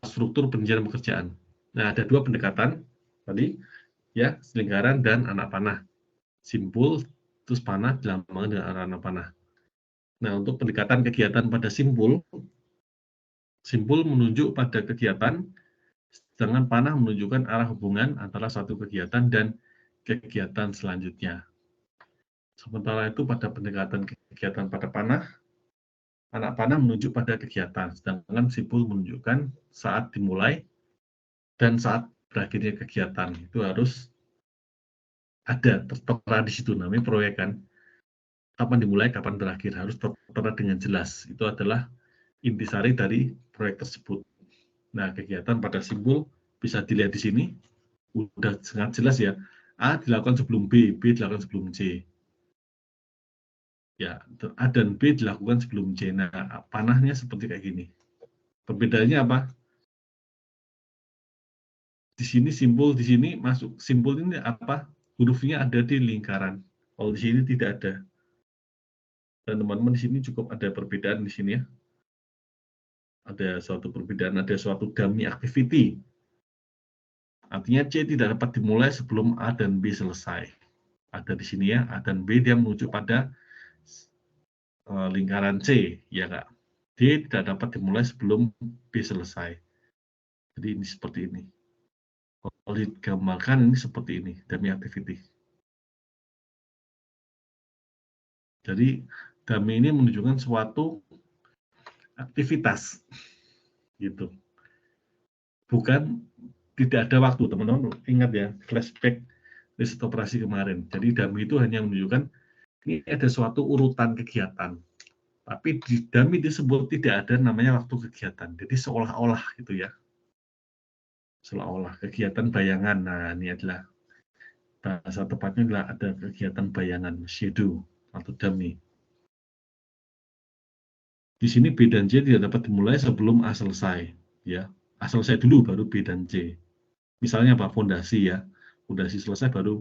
struktur perincian pekerjaan. Nah, ada dua pendekatan tadi, ya, lingkaran dan anak panah. Simpul, terus panah dilambangkan dengan arah anak panah. Nah, untuk pendekatan kegiatan pada simpul menunjuk pada kegiatan, sedangkan panah menunjukkan arah hubungan antara satu kegiatan dan kegiatan selanjutnya. Sementara itu pada pendekatan kegiatan pada panah, anak panah menunjuk pada kegiatan, sedangkan simpul menunjukkan saat dimulai dan saat berakhirnya kegiatan. Itu harus ada tertera di situ, namanya proyek kan. Kapan dimulai, kapan berakhir, harus tertera dengan jelas. Itu adalah intisari dari proyek tersebut. Nah, kegiatan pada simpul bisa dilihat di sini, udah sangat jelas ya. A dilakukan sebelum B, B dilakukan sebelum C. Ya, A dan B dilakukan sebelum C. Nah, panahnya seperti kayak gini. Perbedaannya apa? Di sini simpul, di sini masuk simpul ini apa? Hurufnya ada di lingkaran. Kalau di sini tidak ada. Dan teman-teman di sini cukup ada perbedaan di sini ya. Ada suatu perbedaan, ada suatu dummy activity. Artinya C tidak dapat dimulai sebelum A dan B selesai. Ada di sini ya, A dan B dia menuju pada lingkaran C, ya Kak. D tidak dapat dimulai sebelum B selesai. Jadi ini seperti ini. Kalau digambarkan ini seperti ini, dummy activity. Jadi dummy ini menunjukkan suatu aktivitas, gitu. Bukan tidak ada waktu, teman-teman. Ingat ya, flashback riset operasi kemarin. Jadi dummy itu hanya menunjukkan ini ada suatu urutan kegiatan. Tapi di dummy disebut tidak ada namanya waktu kegiatan. Jadi seolah-olah gitu ya. Seolah-olah kegiatan bayangan. Nah, ini adalah bahasa tepatnya adalah ada kegiatan bayangan, shadow atau dummy. Di sini B dan C tidak dapat dimulai sebelum A selesai, ya. A selesai dulu baru B dan C. Misalnya apa? Fondasi ya. Fondasi selesai baru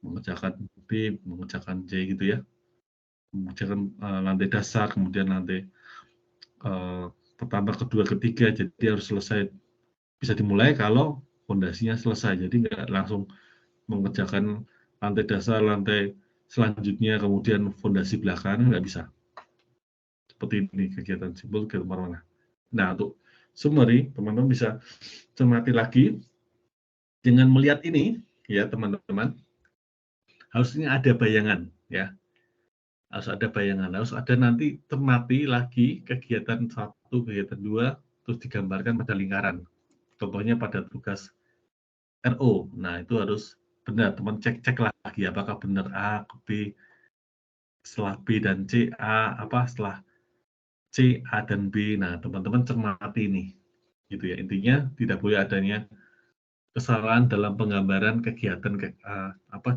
mengerjakan B, mengerjakan C gitu ya. Mengerjakan lantai dasar, kemudian lantai pertama, kedua, ketiga. Jadi harus selesai, bisa dimulai kalau fondasinya selesai. Jadi nggak langsung mengerjakan lantai dasar, lantai selanjutnya, kemudian fondasi belakang, nggak bisa. Seperti ini kegiatan simpul ke mana-mana. Nah, untuk summary, teman-teman bisa cermati lagi dengan melihat ini, ya teman-teman. Harusnya ada bayangan, ya. Harus ada bayangan, harus ada nanti cermati lagi kegiatan 1, kegiatan 2, terus digambarkan pada lingkaran. Contohnya pada tugas RO. Nah, itu harus benar, teman cek lagi apakah benar A ke B, setelah B dan C, setelah C, A dan B. Nah, teman-teman cermati ini. Gitu ya. Intinya tidak boleh adanya kesalahan dalam penggambaran kegiatan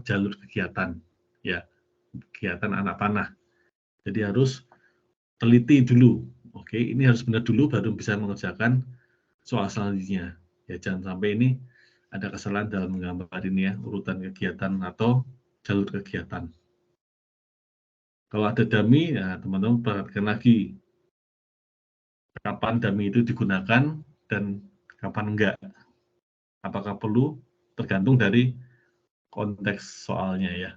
jalur kegiatan. Ya, kegiatan anak panah. Jadi harus teliti dulu. Oke, ini harus benar dulu baru bisa mengerjakan soal selanjutnya. Ya, jangan sampai ini ada kesalahan dalam menggambar ini ya, urutan kegiatan atau jalur kegiatan. Kalau ada dummy, ya teman-teman perhatikan lagi kapan dummy itu digunakan dan kapan enggak. Apakah perlu, tergantung dari konteks soalnya ya.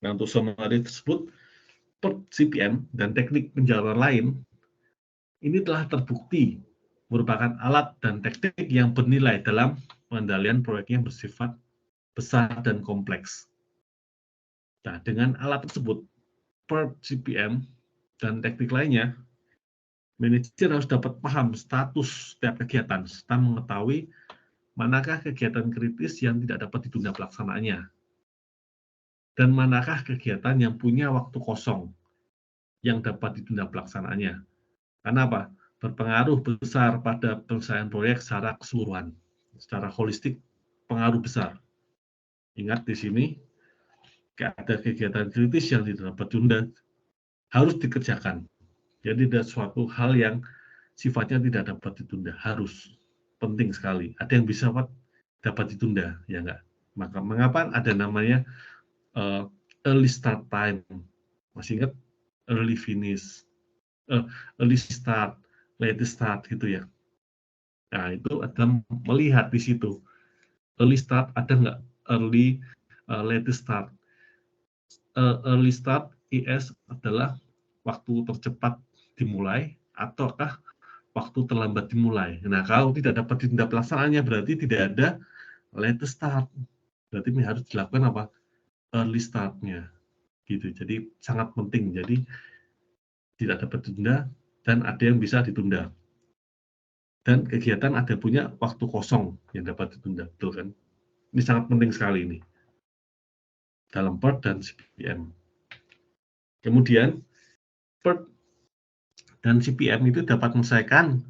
Nah, untuk summary tersebut, PERT CPM dan teknik penjalanan lain ini telah terbukti merupakan alat dan teknik yang bernilai dalam pengendalian proyek yang bersifat besar dan kompleks. Nah, dengan alat tersebut, PERT CPM dan teknik lainnya, manajer harus dapat paham status setiap kegiatan serta mengetahui manakah kegiatan kritis yang tidak dapat ditunda pelaksanaannya dan manakah kegiatan yang punya waktu kosong yang dapat ditunda pelaksanaannya. Karena apa? Berpengaruh besar pada penyelesaian proyek secara keseluruhan, secara holistik, pengaruh besar. Ingat di sini, ada kegiatan kritis yang tidak dapat ditunda, harus dikerjakan. Jadi ada suatu hal yang sifatnya tidak dapat ditunda, harus. Penting sekali. Ada yang bisa dapat ditunda, ya enggak? Maka mengapa ada namanya early start time? Masih ingat? Early finish, early start, late start gitu ya. Nah, itu ada melihat di situ. Early start ada nggak? Early, late start. Early start IS adalah waktu tercepat dimulai ataukah waktu terlambat dimulai. Nah, kalau tidak dapat ditunda pelaksanaannya berarti tidak ada late start. Berarti harus dilakukan apa? Early start-nya. Gitu. Jadi sangat penting. Jadi tidak dapat ditunda dan ada yang bisa ditunda. Dan kegiatan ada punya waktu kosong yang dapat ditunda, betul kan? Ini sangat penting sekali ini dalam PERT dan CPM. Kemudian PERT dan CPM itu dapat menyelesaikan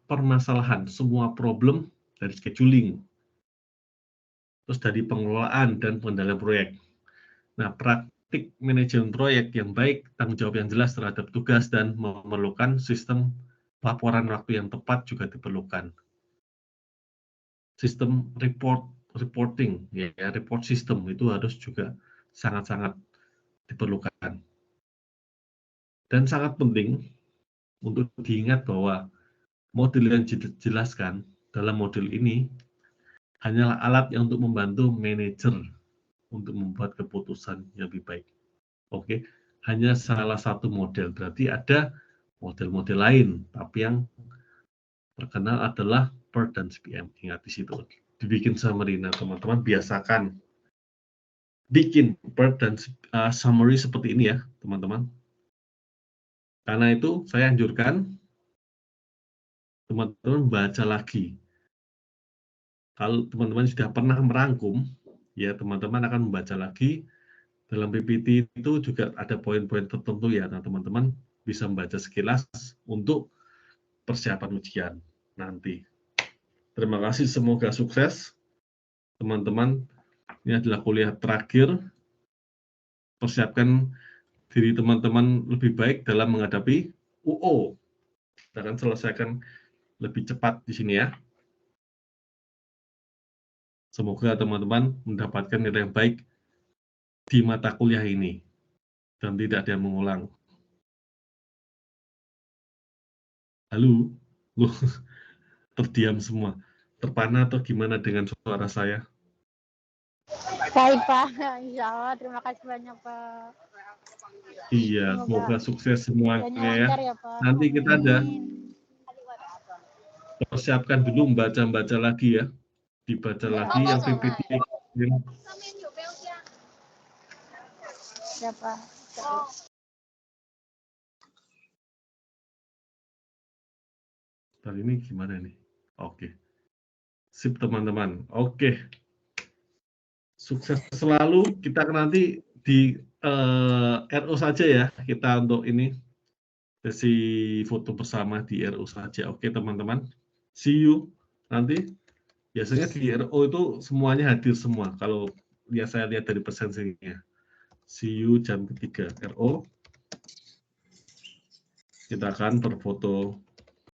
permasalahan semua problem dari scheduling, terus dari pengelolaan dan pengendalian proyek. Nah, praktik manajemen proyek yang baik, tanggung jawab yang jelas terhadap tugas dan memerlukan sistem laporan waktu yang tepat juga diperlukan. Sistem reporting, ya, report system itu harus juga sangat-sangat diperlukan. Dan sangat penting untuk diingat bahwa model yang dijelaskan dalam model ini hanyalah alat yang untuk membantu manajer untuk membuat keputusan yang lebih baik. Oke, hanya salah satu model. Berarti ada model-model lain, tapi yang terkenal adalah PERT dan CPM. Ingat di situ. Dibikin summary. Nah, teman-teman biasakan bikin PERT dan summary seperti ini ya, teman-teman. Karena itu saya anjurkan teman-teman baca lagi. Kalau teman-teman sudah pernah merangkum, ya teman-teman akan membaca lagi. Dalam PPT itu juga ada poin-poin tertentu ya, nah teman-teman bisa membaca sekilas untuk persiapan ujian nanti. Terima kasih, semoga sukses. Teman-teman, ini adalah kuliah terakhir. Persiapkan diri teman-teman lebih baik dalam menghadapi UO. Kita akan selesaikan lebih cepat di sini ya. Semoga teman-teman mendapatkan nilai yang baik di mata kuliah ini dan tidak ada yang mengulang. Halo, loh, terdiam semua. Terpana atau gimana dengan suara saya? Baik Pak, Insya Allah. Terima kasih banyak Pak. Iya, semoga sukses semuanya lancar ya. ya Pak. Nanti kita ada Amin. persiapkan dulu baca-baca lagi ya. Dibaca lagi yang PPT. Ya Pak. Dan ini gimana nih? Oke. Sip teman-teman. Oke. Sukses selalu. Kita nanti di RO saja ya. Kita untuk ini sesi foto bersama di RO saja. Oke teman-teman. See you nanti. Biasanya di RO itu semuanya hadir semua. Kalau ya saya lihat dari presensinya. See you jam 3 RO. Kita akan berfoto